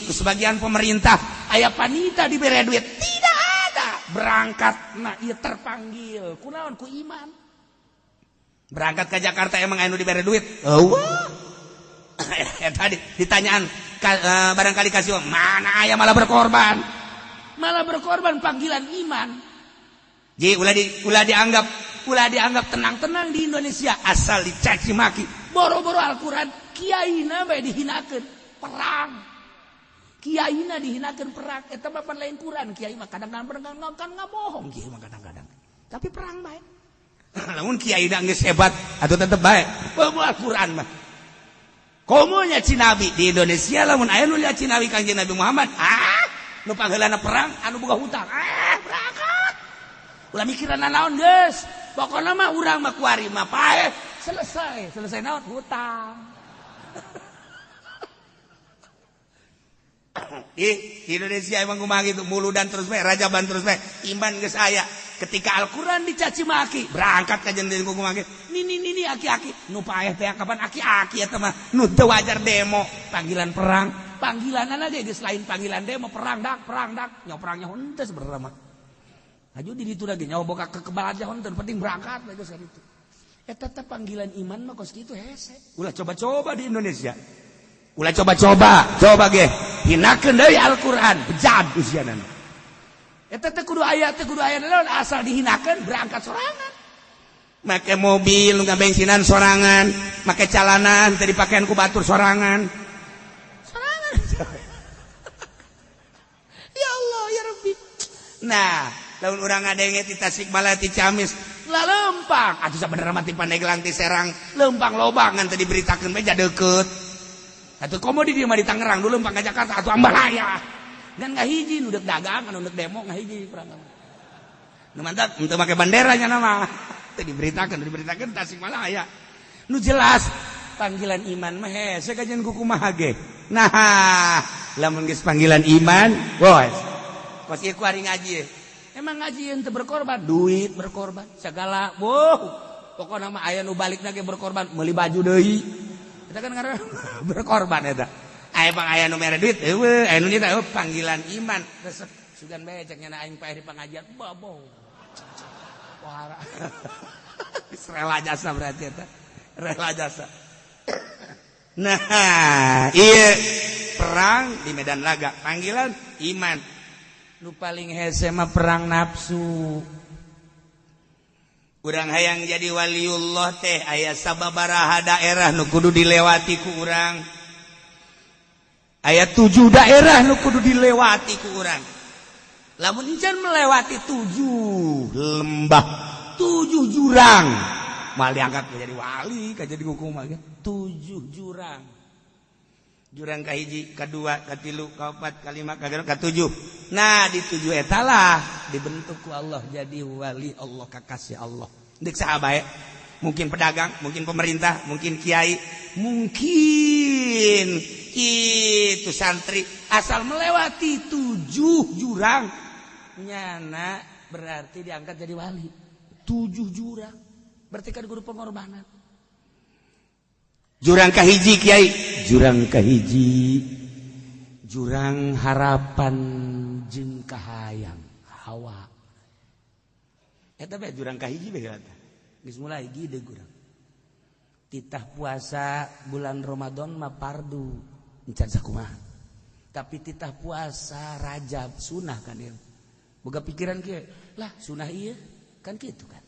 sebagian pemerintah aya panita dibere duit. Tidak ada. Berangkat nah ieu terpanggil. Kunaon ku iman. Berangkat ke Jakarta emang anu diberi duit. Tadi ditanyaan barangkali kasih mana aya malah berkorban panggilan iman. Jadi ulah dianggap tenang-tenang di Indonesia asal dicaci maki. Boro-boro Al-Qur'an kiaina bae dihinakeun perang. Kiaina dihinakeun perang eta mah lain Qur'an. Kiai mah kadang-kadang ngabohong kiai mah kadang-kadang. Tapi perang bae. Namun kiai geus hebat atau tetep baik. Bawa Al-Qur'an mah. Komonya Cinabi di Indonesia lamun aya nu lihat Cinabi Kanjeng Nabi Muhammad, nu pangheulana perang anu boga hutang. Berangkat. Ulah mikiran naon geus. Pokona mah urang mah kuari mah pae selesai naon hutang. Di Indonesia emang kumaha gitu muludan terus bae, rajaban terus bae. Iman geus aya. Ketika Al-Qur'an dicaci maki, berangkat ka jeung kumaha ge. Nini aki-aki, nu paeh teh kapan aki-aki eta mah nu teu wajar demo, panggilan perang. Panggilanana ge geus lain panggilan demo perang dak. Nya perangnya henteu sebenarnya mah. Aju di ditu lagi nyawa boga kekebalan aja henteu penting berangkat geus ka ditu. Eta teh panggilan iman mah kos kitu hese. Ulah coba-coba di Indonesia. Ulah coba ge. Hinakeun deui Al-Qur'an, bejad usianana. Eta teh kudu aya naon asal dihinakeun berangkat sorangan. Make mobil nu ngabensinan sorangan, make calanan teu dipakean ku batur sorangan. Ya Allah ya Rabbi. Nah, lamun urang ngadenge ti Tasikmalaya ti Ciamis, lah lempang. Atuh sabenerna mah ti Pandeglang ti Serang, lempang lobangan teu diberitakeun meja deukeut. Atuh komo di dieu mah di Tangerang dulu lempang ka Jakarta atuh ambalaya. Dan ngahiji nu deuk dagang anu deuk demo ngahiji perang. Nu mantap teu make banderanya nama. Teu diberitakeun Tasikmalaya. Nu jelas panggilan iman mah hese kajian kumaha ge. Nah, lamun geus panggilan iman, bos. Kos ieu ku ari ngaji. Emang ngaji teu berkorban, duit berkorban, segala. Pokokna mah aya nu balikna ge berkorban, meuli baju deui. Eta kan ngaranna berkorban eta. Aya pang aya nu mere duit, eueuh, aya nu nyita panggilan iman. Resep sugan bae cek nyana aing paeh di pengajian, bobo. Wah. Rela jasa berarti eta. Rela jasa. Nah, iya perang di medan laga, panggilan iman. Nu paling hese mah perang nafsu. Urang hayang jadi waliullah teh aya sababaraha daerah nu kudu dilewati ku urang. Aya 7 daerah nu kudu dilewati ku urang. Lamun encan melewati 7 lembah, 7 jurang, mal diangkat menjadi wali, jadi hukum aja. 7 jurang. Jurang kahiji, kadua, katilu, kaopat, kalima, katujuh. Nah, di 7 eta lah dibentuk ku Allah jadi wali Allah, kakasih Allah. Deuk saha bae. Mungkin pedagang, mungkin pemerintah, mungkin kiai, mungkin itu santri, asal melewati 7 jurang nyana berarti diangkat jadi wali. 7 jurang berarti kan guru pengorbanan. Jurang kahiji kiai, jurang kahiji jurang harapan jeung kahayang hawa. Eta bae jurang kahiji bae eta. Geus mulai gide urang. Titah puasa bulan Ramadan mah fardu encan sakumaha. Tapi titah puasa Rajab sunah kan ieu. Boga pikiran kieu, lah sunah ieu kan kitu kan.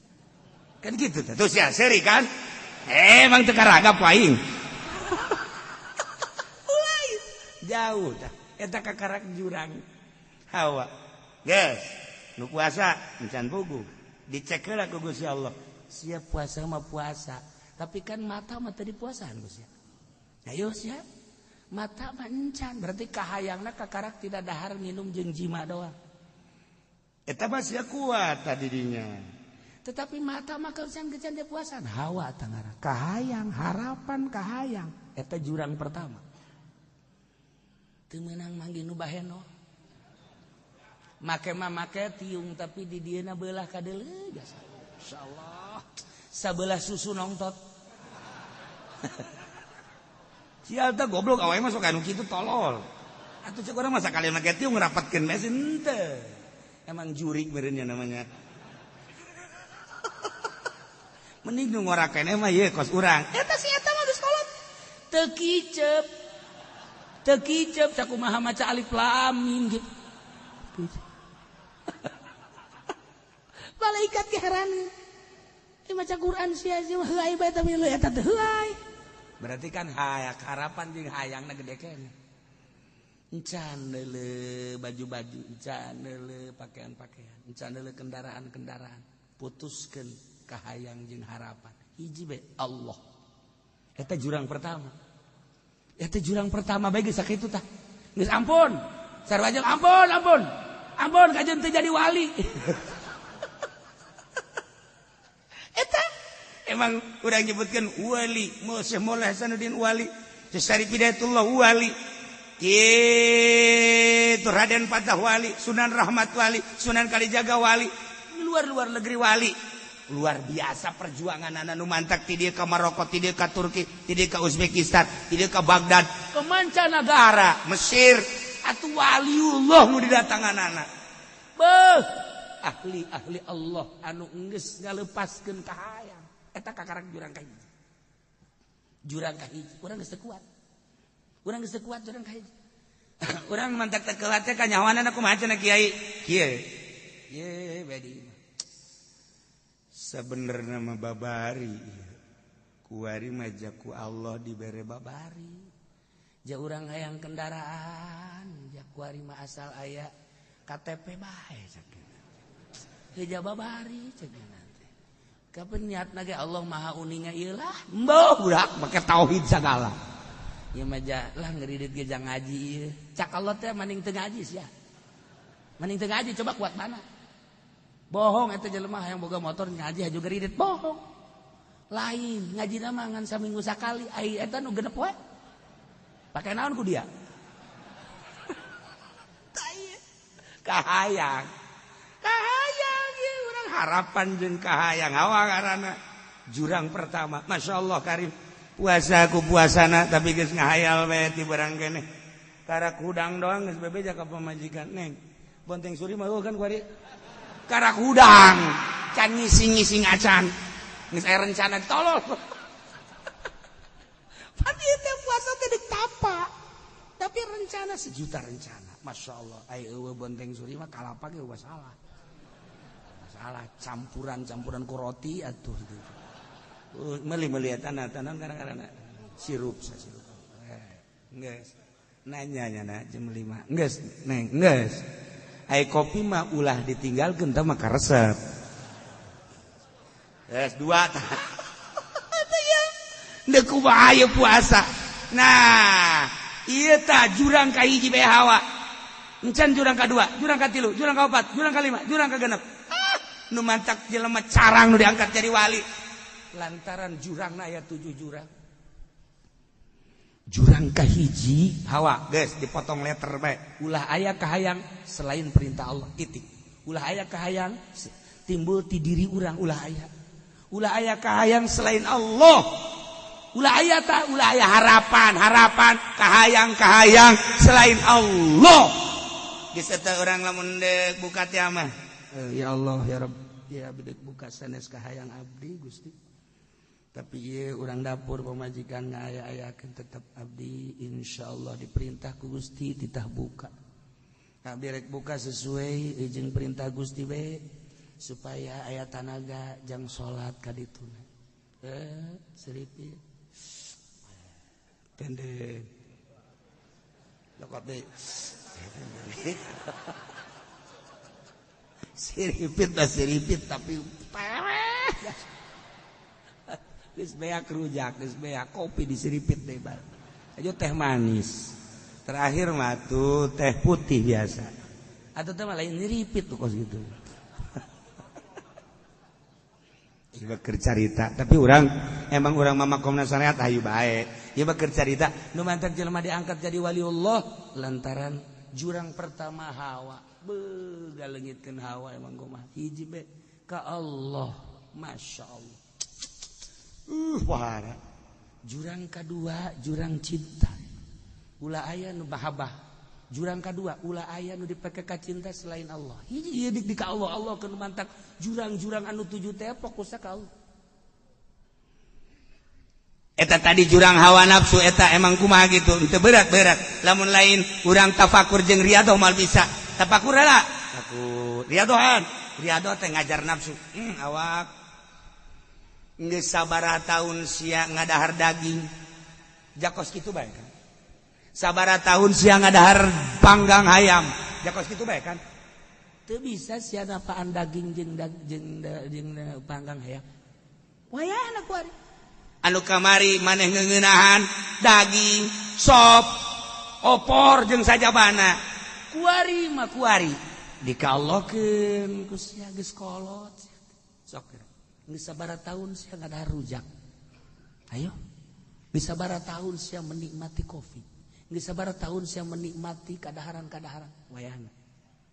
Kan kitu teh. Tuh sia seri kan? Emang teu karagap aing. Lain. Jauh tah. Eta kakarak jurang hawa. Geus, nu puasa encan pugu. Dicek heula ku Gusti Allah. Siap puasa mah puasa. Tapi kan mata mah tadi puasaan Gusti. Ayo sia. Mata mah encan, berarti kahayangna kakarak tidak dahar minum jeung jima doang. Eta mah sia kuat tadinya. Tetapi mata mah kecan-kecan dia puasaan. Hawa tangara. Kahayang, harapan kahayang. Eta jurang pertama. Teu meunang manggih nu baheno. Make mah make tiung tapi di dieuna beulah kadeuleu jasa. Insyaallah. Sabelah susu nongtot. Sial teh goblok awewe mah sok anu kitu tolol. Atuh cek urang mah sakalian make tiung ngrapatkeun bae henteu. Emang jurik meureunnya namanya. Mending nu ngorakeun mah ieu kos urang. Eta si eta mah geus kolot. Teu kicep. Teu kicep sakumaha maca alif lam mim gitu. Malaikat ge heran. Maca Quran sia-sia heuai bae tapi lu eta teh heuai. Berarti kan hayak harapan jeung hayangna gede kene. Encan deuleu baju-baju, encan deuleu pakaian-pakaian, encan deuleu kendaraan-kendaraan. Putuskeun kahayang jeung harapan. Hiji bae Allah. Eta jurang pertama. Eta jurang pertama bae geus sakitu tah. Geus ampun. Sarua jeung ampun, ampun. Ampun kajeun teu jadi wali. Eta emang urang nyebutkeun wali, Syekh Maulana Hasanuddin wali, Syekh Syarif Hidayatullah wali. Kitu Raden Patah wali, Sunan Rahmat wali, Sunan Kalijaga wali, luar negeri wali. Luar biasa perjuangan anak nu mantak ti dieu ka Maroko, ti dieu ka Turki, ti dieu ka Uzbekistan, ti dieu ka Baghdad, ke mancanagara, Mesir, atuh waliullah nu didatanganana. Beuh, ahli Allah anu geus ngalepaskeun kahayang. Eta kakarak jurang kahiji. Jurang kahiji, urang geus teu kuat. Urang geus teu kuat jurang kahiji. Urang mantak teu kuat teh kanyahoana kumaha cenah kiai? Kieu. Ye badi. Sabenerna mah babari. Kuari mah ku Allah dibere babari. Ja urang hayang kendaraan, ja kuari mah asal aya KTP bae sakeuna. Heja babari ceuna. Kapan niatna ge Allah Maha Uninga ieu lah. Mbah budak make tauhid sagala. Ya maja lah ngeridit ge jang ngaji. Cak Allah teh maning teu ngaji sia. Maning teu ngaji coba kuat mana? Bohong eta jelema hayang boga motor ngaji haju geridit bohong. Lain ngajina mah ngan saminggu sakali ai eta nu genep we. Pake naon ku dia? Kahayang. Kahayang ya urang harapan jeung kahayang hawa ngaranna. Jurang pertama. Masyaallah Karim. Puasa ku puasana tapi geus ngahayal we ti barang keneh. Karak hudang doang geus bebeja ka pamajikan neng. Bonteng suri mah kan kuari. Karak hudang can ngising-ngising acan. Geus aya rencana tolol. Padi teh puasa teh deuk tapa. Tapi rencana sejuta rencana. Masya Allah. Ai eueuh bonteng suri mah kalapa ge salah. Salah campuran ku roti atuh gitu. Meli-meli tanah kadang-kadang sirup. Geus. Nanya jam 5. Geus, Neng, geus. Ai kopi mah ulah ditinggalkeun teh mah karesep. Geus 2 tah. Atuh ya. Deuk kumaha aya puasa. Nah, ieu tah jurang ka hiji bae hawa. Encan jurang ka 2, jurang ka 3, jurang ka 4, jurang ka 5, jurang ka 6. Nu mantak jelema carang nu diangkat jadi wali. Lantaran jurangna aya 7 jurang. Jurang kahiji hawa guys dipotong letter bae. Ulah aya kahayang selain perintah Allah titik. Ulah aya kahayang timbul ti diri urang ulah aya. Ulah aya kahayang selain Allah. Ulah aya ta ulah aya harapan kahayang selain Allah. Geus eta urang lamun deuk buka teh mah. Ya Allah ya Rabb ya abdi buka sanes kahayang abdi Gusti. Tapi ieu urang dapur pamajikan ngaya-ayakeun tetep abdi insyaallah diperintah ku Gusti titah buka. Abdi rek buka sesuai jeung perintah Gusti we supaya aya tanaga jang salat ka dituna. Seripit. Tende. Lokot deui. Siripit tapi peweh. Geus beak rujak, geus beak kopi disiripit deui bar. Ajo teh manis. Terakhir mah tuh teh putih biasa. Atuh teh mah lain niripit tuh kos gitu. Ieu keur carita, tapi emang urang mamakomna syariat hayu bae. Ieu mah keur carita nu mantak jelema diangkat jadi waliullah lantaran jurang pertama hawa. Galeungitkeun hawa emang kumaha hiji be ka Allah. Masyaallah. Wahara. Jurang kedua jurang cinta. Ulah aya nu mahabbah. Jurang kedua ulah aya nu dipake ka cinta selain Allah. Hiji dik di ka Allah keur mantak jurang-jurang anu 7 teh fokusna ka Allah. Eta tadi jurang hawa nafsu eta emang kumaha gitu teu berat-berat. Lamun lain urang tafakur jeung riyadhah mal bisa. Tafakur heula. Tafakur riyadhahan. Riyadhah teh ngajar nafsu. Awak geus sabaraha taun sia ngadahar daging. Jakos kitu bae kan. Sabaraha taun sia ngadahar panggang hayam. Jakos kitu bae kan. Teu bisa sia napaan daging jeung panggang hayam. Wayahna kuari. Anu kamari maneh ngeuneunahan daging, sop, opor jeung sajabana. Kuari mah kuari dikaollokeun ku sia geus kolot. Sok geus sabaraha taun sia ngadahar rujak. Ayo. Geus sabaraha taun sia menikmati kopi. Geus sabaraha taun sia menikmati kadaharan-kadaharan wayahna.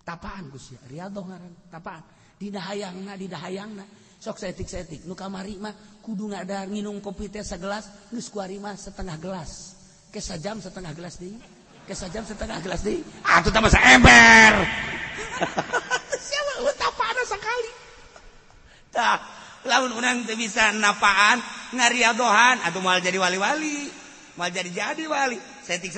Tapaan ku sia riyadhah ngaran, tapaan. Dina hayangna. Sok setik nu kamari mah kudu ngadahar nginum kopi teh sagelas geus kuari mah setengah gelas. Ke sajam setengah gelas deui. Atuh teh mah saember. Siapa tapana sakali. Tah, lamun urang teu bisa napaan ngariadohan atuh moal jadi wali-wali. Moal jadi wali. Setik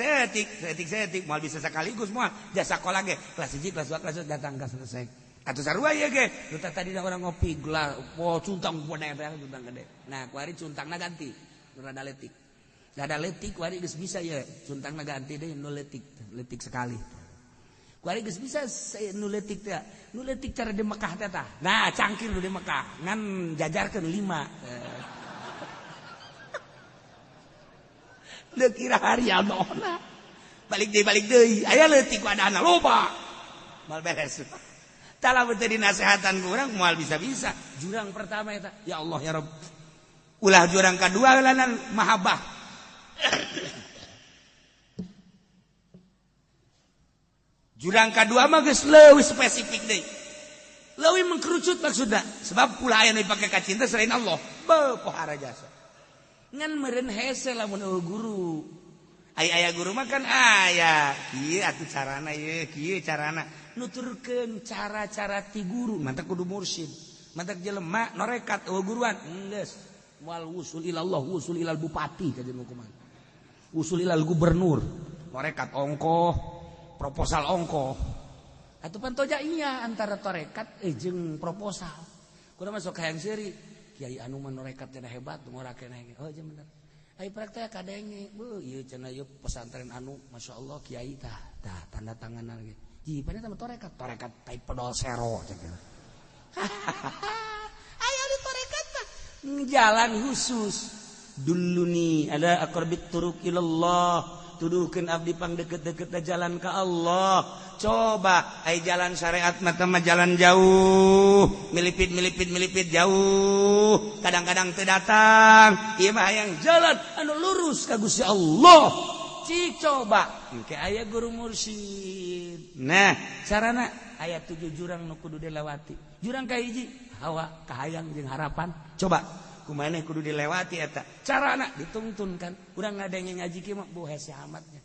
moal bisa sakaligus moal jasa sekolah ge kelas 1 kelas 2 kelas 3 datang ka selesai. Atuh sarua ieu ge. Nu tadi da urang ngopi gelas cuntang bodeng cuntang gede. Nah, kuari cuntangna ganti. Nu rada letik. Rada letik kuari geus bisa ieu. Cuntangna ganti deui nu letik sekali. Kuari geus bisa nu letik teh. Nu letik cara di Mekah teh tah. Nah, cangkir nu di Mekah ngan jajarkeun 5. Udah kira harian nona. Balik deui. Aya leutik wadana loba. Mal beres. Tala beuteung dinasehatan ku urang moal bisa-bisa. Jurang pertama eta, ya Allah ya Rabb. Ulah jurang kadua lanan mahabbah. Jurang kadua mah geus leuwih spesifik deui. Leuwih mengkerucut maksudna, sebab ulah aya nu dipake ka cinta selain Allah. Beuh pohara jasa. Ngan meureun hese lamun eueuh guru. Aya guru mah kan aya, kieu atuh carana ieu, kieu carana. Nuturkeun cara-cara ti guru, mantak kudu mursyid. Mantak jelema norekat eueuh guruan, geus. Wal wusul ilallah, wusul ilal bupati kajian hukuman. Wusul ilal gubernur, norekat ongkoh, proposal ongkoh. Atuh pantoja iya antara torekat jeung proposal. Kudu masuk hayang seuri, kiai anu mah norekat cenah hebat, ngorakeun ge. Oh jeung bener. Ai praktek kadenge, beuh ieu cenah ieu pesantren anu masyaallah kiai tah tanda tanganan ge. Ji pada teh torekat tai pedol sero cenah. Ayo di torekat mah jalan khusus. Dulluni ada aqrabit turuq ilallah. Tuduhkeun abdi pang deket-deket jalan ka Allah. Coba ai jalan syariat mah jalan jauh, milipit jauh, kadang-kadang teu datang. Ieu mah hayang jalan anu lurus ka Gusti Allah. Cik coba engke aya guru mursyid. Nah, carana aya 7 jurang nu kudu dilewati. Jurang kahiji hawa, kahayang jeung harapan. Coba kumaneh kudu dilewati eta. Carana dituntunkan. Urang ngadenge ngaji kieu mah boh hese amatnya.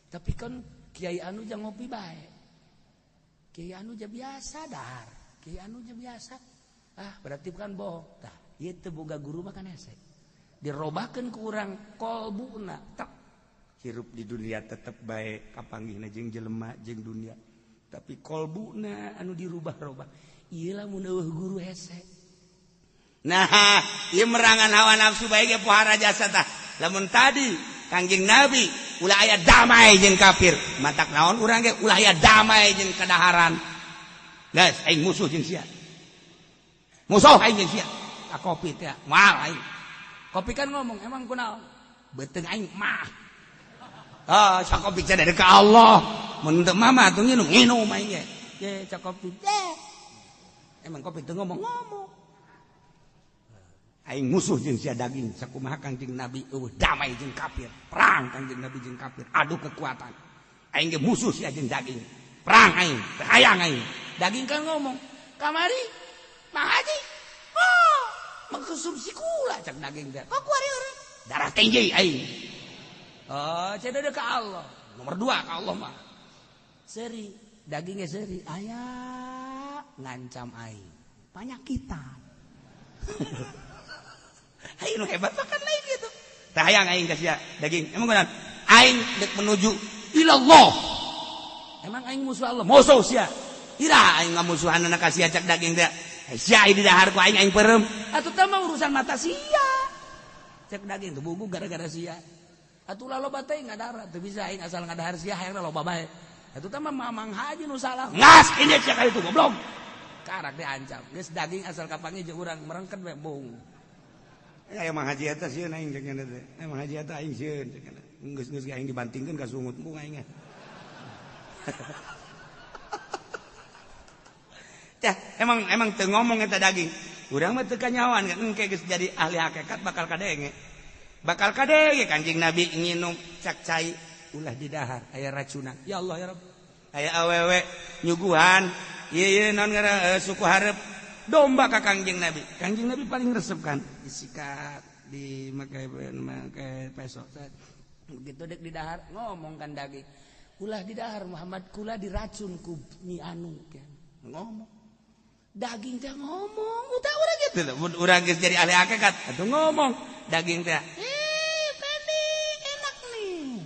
Tapi kan kiai anu jang ngopi bae. Kiai anu ja biasa dahar. Kiai anu ja biasa. Ah, berarti kan bohong. Tah, ieu teu boga guru mah kan hese. Dirobakeun ku urang kolbuna. Tak hirup di dunia tetep bae kapanggihna jeung jelema jeung dunia. Tapi kolbuna anu dirubah-rubah. Ieu lamun eueuh guru hese. Nah, ieu merangan hawa nafsu bae ge pohara jasa tah. Lamun tadi Kangjeng Nabi ulah aya damai jeung kafir, matak naon urang ge ulah aya damai jeung kadaharan. Geus aing musuh jeung sia. Musuh aing jeung sia. Ka kopi teh moal aing. Kopi kan ngomong, emang kunaon? Beuteung aing mah. Ah, sakopi teh dari ka Allah. Mun teu mama atuh nginum aing ge. Ye sakopi teh. Emang kopi teu ngomong. Aing musuh jeung sia daging sakumaha Kangjeng Nabi eueuh damai jeung kafir, perang Kangjeng Nabi jeung kafir, adu kekuatan. Aing ge musuh sia jeung daging. Perang aing, teu hayang aing. Daging kan ngomong, "Kamari, Mang Haji." Oh, mengkonsumsi kula cak daging teh. Kok kuari urang? Darah tinggi aing. Oh, cenah ka Allah. Nomor 2 ka Allah mah. Seuri, dagingnya seuri, aya ngancam aing. Panyakitan. Aing nu hebat makan lain gitu. Tah hayang aing ka sia daging. Emang kunaon? Aing dek menuju ilallah. Emang aing musuh Allah, musuh sia. Ira aing ngamusuhanna ka sia cak daging teh. Sia di dahar ku aing peureum. Atuh teh mah urusan mata sia. Cak daging teh bubu gara-gara sia. Atuh laloba teh ngadara teu bisa aing asal ngadahar sia hayang loba bae. Atuh teh mah Mamang Haji nu salah. Ngas ini sia ka itu goblok. Karak diancam. Geus daging asal kapangi jeung urang merengket we bung. Ya Mang Haji eta sieun aing cek nya teh. Mang Haji eta aing sieun cek nya. Geus aing dibantingkeun ka sungutku aing. Tah, emang teu ngomong eta daging. Urang mah teu kanyawan kan engke geus jadi ahli hakikat bakal kadenge. Bakal kadenge Kanjeng Nabi nginum cak cai ulah di dahar aya racunan. Ya Allah ya Rabb. Aya awewe nyuguhan. Ieu naon ngaranna suku hareup domba ka Kangjeng Nabi. Kangjeng Nabi paling resep kan disikat dimakai peso. Begitu dek di dahar ngomong kan daging. Ulah di dahar Muhammad kula diracun ku Nyi Anu kan. Ngomong. Daging teh ngomong, udah urang gitu. Urang geus jadi ahli hakikat atuh ngomong. Daging teh, Fendi enak nih.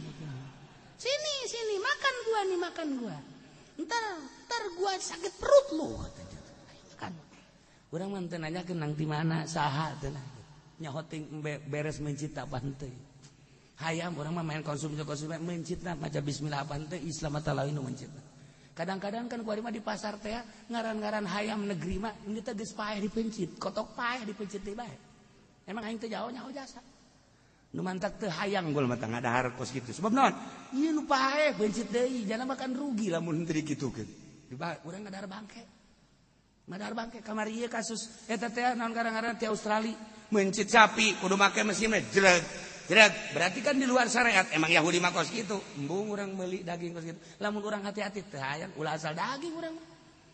Sini makan gua. Ntar gua sakit perut lu kan. Urang mah teu nanyakeun nang di mana saha teh nah. Nya hoting beres mencit apaan teh. Hayam urang mah main konsumsi mencitna maca bismillah apaan teh Islam teh lain nu mencitna. Kadang-kadang kan kuari mah di pasar teh ngaran-ngaran hayam negeri mah ini teh geus paeh dipencit, kotok paeh dipencit teh bae. Emang aing teh jauh nyaho jasa. nu mantak teu hayang gol mata ngadahar kos kitu sebab naon ieu nu pae bencit deui jangan makan rugi lamun teu dikitukeun urang ngadahar bangke kamari ieu kasus eta teh naon garang-garang ti Australia mencit sapi kudu make mesin jreg berarti kan di luar syariat emang Yahudi mah kos kitu embung urang meuli daging kos kitu lamun urang hati-hati teu hayang ulah asal daging urang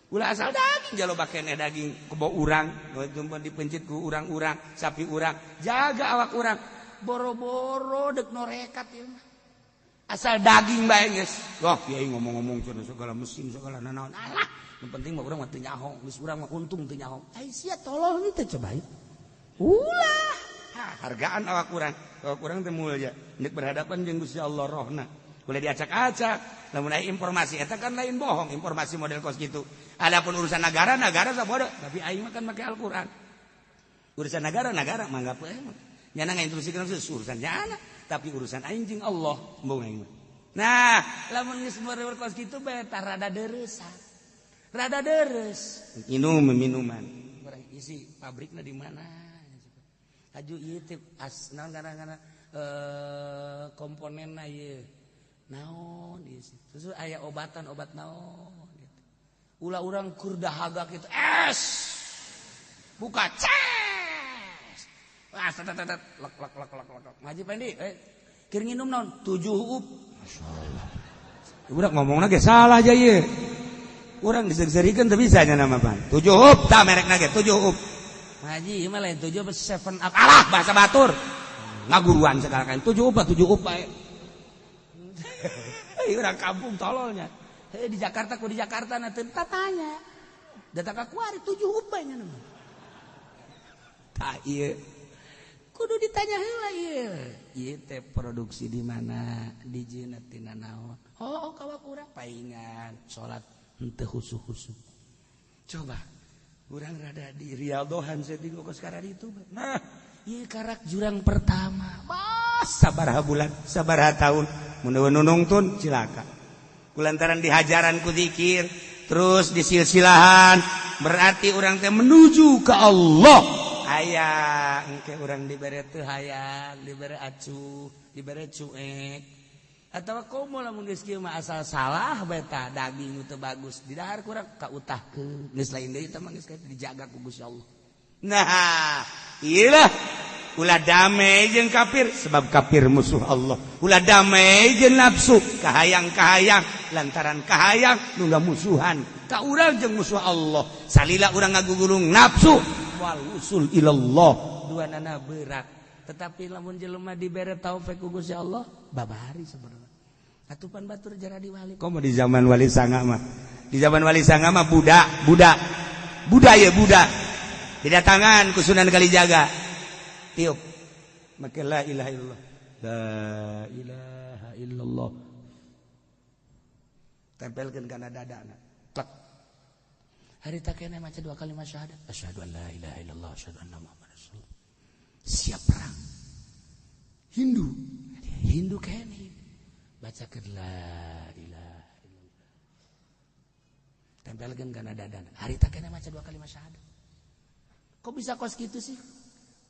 ulah asal daging jaloba keneh daging kebo urang nu dipencit ku urang-urang sapi urang jaga awak urang boro-boro dek norekat ya mah. Asal daging bae geus. Wah, kiai ngomong-ngomong cenah segala mesin segala nanaon. Alah, yang penting mah urang mah teu nyaho, geus urang mah untung teu nyaho. Ai sia tolol teh coba ieu. Ulah. Hargaan awak urang teh mulya. Nek berhadapan jeung Gusti Allah rohna. Boleh diacak-acak. Lamun aya informasi eta kan lain bohong, informasi model kos kitu. Adapun urusan negara sabodo, tapi aing mah kan make Al-Qur'an. Urusan negara mangga poe mah. Nyana ngainstruksikan urusan nyana, tapi urusan aing jeung Allah embung aing. Nah, lamun geus meureur kos kitu bae tah rada deuresan. Rada deureus. Minuman. Urang isi pabrikna di mana? Kaju ieu teh naon kana komponenna ieu. Naon isi. Terus aya obat naon gitu. Ulah urang keur dahaga kitu. Buka lak. Ngaji pendi, keur nginum naon? 7 up. Masyaallah. Budak ngomongna ge salah aja ieu. Urang disegserikeun teu bisa nya nama pan. 7 up tah merekna ge 7 up. Ngaji ieu mah lain 7 up 7 up. Alah bahasa batur. Ngaguruan sekarang kan 7 up bae. Urang kampung tololnya. Di Jakarta na teu tatanya. Datang ka kuari 7 up bae nya nama. Tah ieu kudu ditanya heula ieu. Ieu teh produksi di mana? Di jeuna tina naon? Oh, kawak urang paingan salat henteu khusyuk. Coba urang rada di rialdohan setting kos karana itu. Nah, ieu karak jurang pertama. Sabaraha bulan, sabaraha taun mun nunungtun cilaka. Kulantaran dihajaran ku zikir, terus disilsilahan, berarti urang teh menuju ke Allah. Aya engke urang dibere teu hayang, dibere acuh, dibere cuek. Atawa komo lamun geus kieu mah asal salah bae tah daging teu bagus. Didahar kurang kautahkeun. Geus lain deui tah mah geus dijaga ku Gusti Allah. Nah, iyalah ulah damai jeung kafir sebab kafir musuh Allah. Ulah damai jeung nafsu, kahayang-kahayang lantaran kahayang nu musuhan. Ka urang jeung musuh Allah. Salila urang ngagugulung nafsu wal usul ilallah duanana berat tetapi lamun jelema dibere taufik ku Gusti Allah babari saudara atupan batur jara di wali komo di zaman wali sanga mah budak didatangan ku Sunan Kalijaga tiup make la ilaha illallah tempelkeun kana dadana klak. Harita kene maca 2 kalimat syahadat. Asyhadu an la ilaha illallah asyhadu anna Muhammadar Rasulullah. Siap perang. Hindu kene. Baca ke la ilaha illallah. Tempelkeun kana dadana. Harita kene maca 2 kalimat syahadat. Kok bisa kos kitu sih?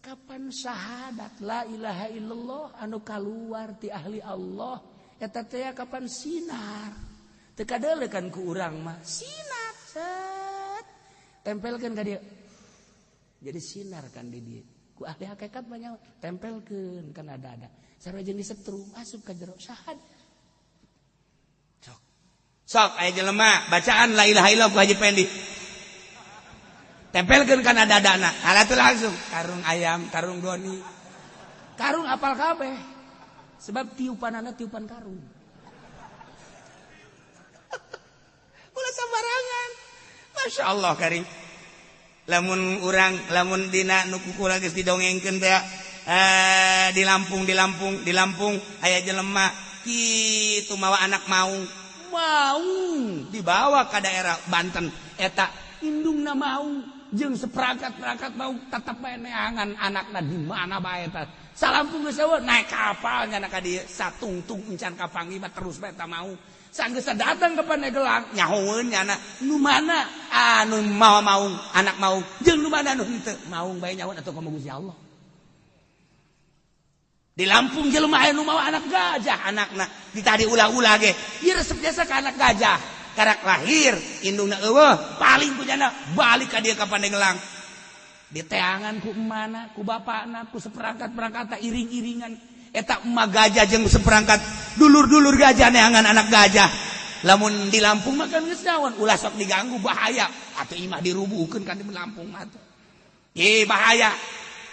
Kapan syahadat la ilaha illallah anu kaluar ti ahli Allah eta teh kapan sinar. Teu kadeulekan ku urang mah sinar. Tempelkan ka dia jadi sinar kan di dia ku ahli hakikat banyak tempelkan kan ada sarua jeung disetrum asup ka jero syahadat sok aya jelema bacaan la ilaha illallah ku Haji Pendi tempelkan kan ada-adana halatul langsung karung ayam karung doni karung apal kabeh sebab tiupanana tiupan karung ulah sembarangan. Masya Allah karing. Lamun dina nu kukula geus didongengkeun teh di Lampung aya jelema kitu mawa anak maung dibawa ka daerah Banten eta indungna maung jeung seperangkat maung tetep bae neangan anakna di mana bae eta salampung geus naik kapal nya ka dieu satungtung encan kapanggih mah terus bae eta maung. Sanggeus datang ke Pandeglang nyahoeun nyana nu mana anu maung anak maung jeung nu mana nu henteu maung bae nyahoeun atuh ka Gusti Allah Di Lampung jelema aya nu mawa anak gajah anakna ditadi ulah-ulah ge. Ieu resep jasa ka anak gajah. Karak lahir indungna eueuh paling kujana balik ka dieu ka Pandeglang. Diteangan ku emana, ku bapakna, ku seperangkat-perangkatna iring-iringan. Eta emah gajah jeung seperangkat dulur-dulur gajah neangan anak gajah. Lamun di Lampung mah kan geus naon ulah sok diganggu bahaya atuh imah dirubuhkeun kan di Lampung mah tuh. Bahaya.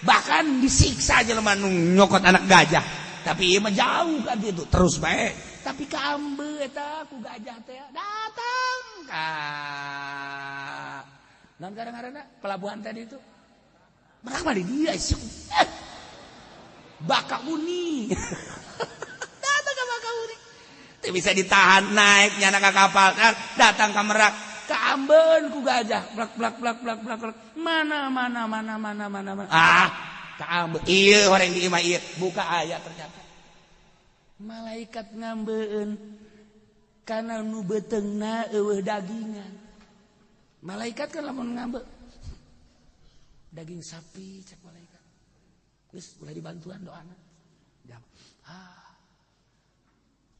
Bahkan disiksa jelema nu nyokot anak gajah. Tapi ieu mah jauh kan itu terus bae. Tapi ka ambe eta ku gajah teh datang ka naon ngaranna pelabuhan tadi itu. Mereka balik dia sih. Bakauni. Datang ke Bakauni. Tidak bisa ditahan naik nyana ke kapal. Datang ke Merak. Ka Ambeun ku gajah. Blak. Mana. Ka Ambeun. Iya orang di imah iya. Buka ayat ternyata. Malaikat ngambeun. Karena nu beteungna eueuh dagingan. Malaikat kan lamun ngambeun. Daging sapi cek malaikat. Geus ulah dibantuan doana.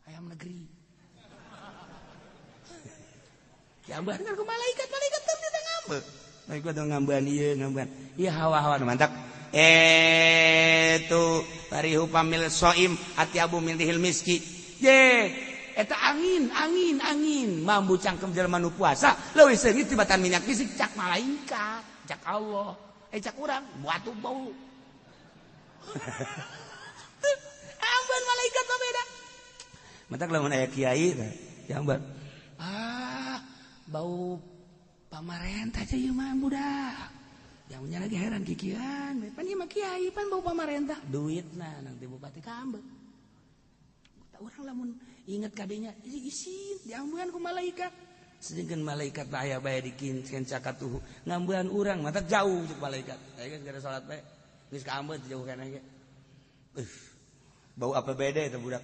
Ayam negeri. Jamban kan ku malaikat teh teu ngambe. Malaikat teh ngambean ieu ngambean. Ieu hawa-hawa mantap. Tu tarihu pamil soim atyabu min dihil miski. Eta angin. Mambu cangkem jelema nu puasa leuwih seungit tibatan minyak fisik cak malaikat, cak Allah. Cak urang batu bau. Amban malaikat mah beda. Matak lamun aya kiai teh jamban. Bau pamarentah teh ieu mah budak. Yang lagi heran kikian, pan ieu mah kiai pan bau pamarentah. Duitna nanti bupati ka Ambeun. Urang lamun inget kadinya isin diambeun ku malaikat. Sedangkan malaikat bahaya bae dikinceun cakatuh ngambean urang mata jauh cek malaikat. Aya geus gara salat bae. Geus ka Ambeun jauh kana ge. Bau apa beda eta budak.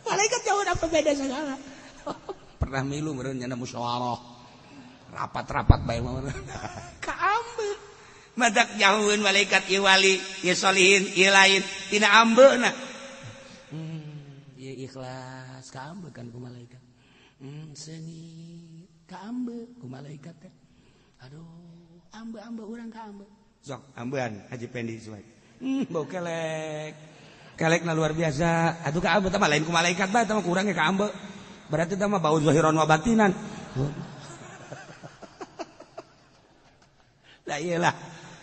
Malaikat jauh apa beda segala. Pernah milu meureun nyana musyawarah. Rapat-rapat bae mah. Ka Ambeun. Madak jauheun malaikat ieu wali, ieu solihin, ieu lain tina Ambeunna. Ieu ikhlas ka Ambeun kan ku malaikat. Seungit ka Ambeun ku malaikat teh. Aduh, ambe urang ka Ambeun. Sok Ambeun Haji Pendi suai. Bau kelek. Kelekna luar biasa. Atuh ka Ambeun teh mah lain ku malaikat bae teh mah kurang ge ka Ambeun. Berarti teh mah bau zahiran wa batinan. Lah iyalah.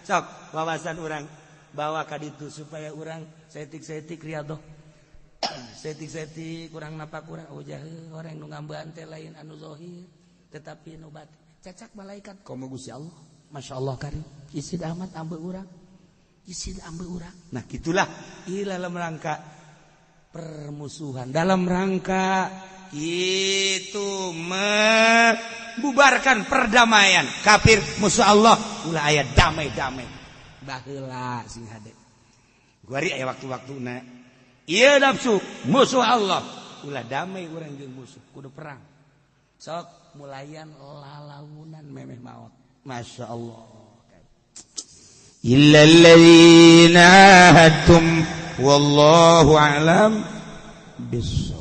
Sok wawasan urang bawa ka ditu supaya urang setik-setik riadoh. Setik-setik kurang napak kurang orang nu ngambean teh lain anu zahir tetapi nu batin. Cacak malaikat komo Gusti Allah. Masyaallah karim. Isid amat ambe urang. Nah, gitulah dalam rangka permusuhan, dalam rangka itu membubarkan perdamaian kafir musuh Allah ulah aya damai-damai baheula sing hade guari aya waktu-waktuna ieu nafsu musuh Allah ulah damai urang jeung musuh kudu perang sok mulayan lalaunan memeh maot masyaallah illal ladzina ahadtum wallahu a'lam bis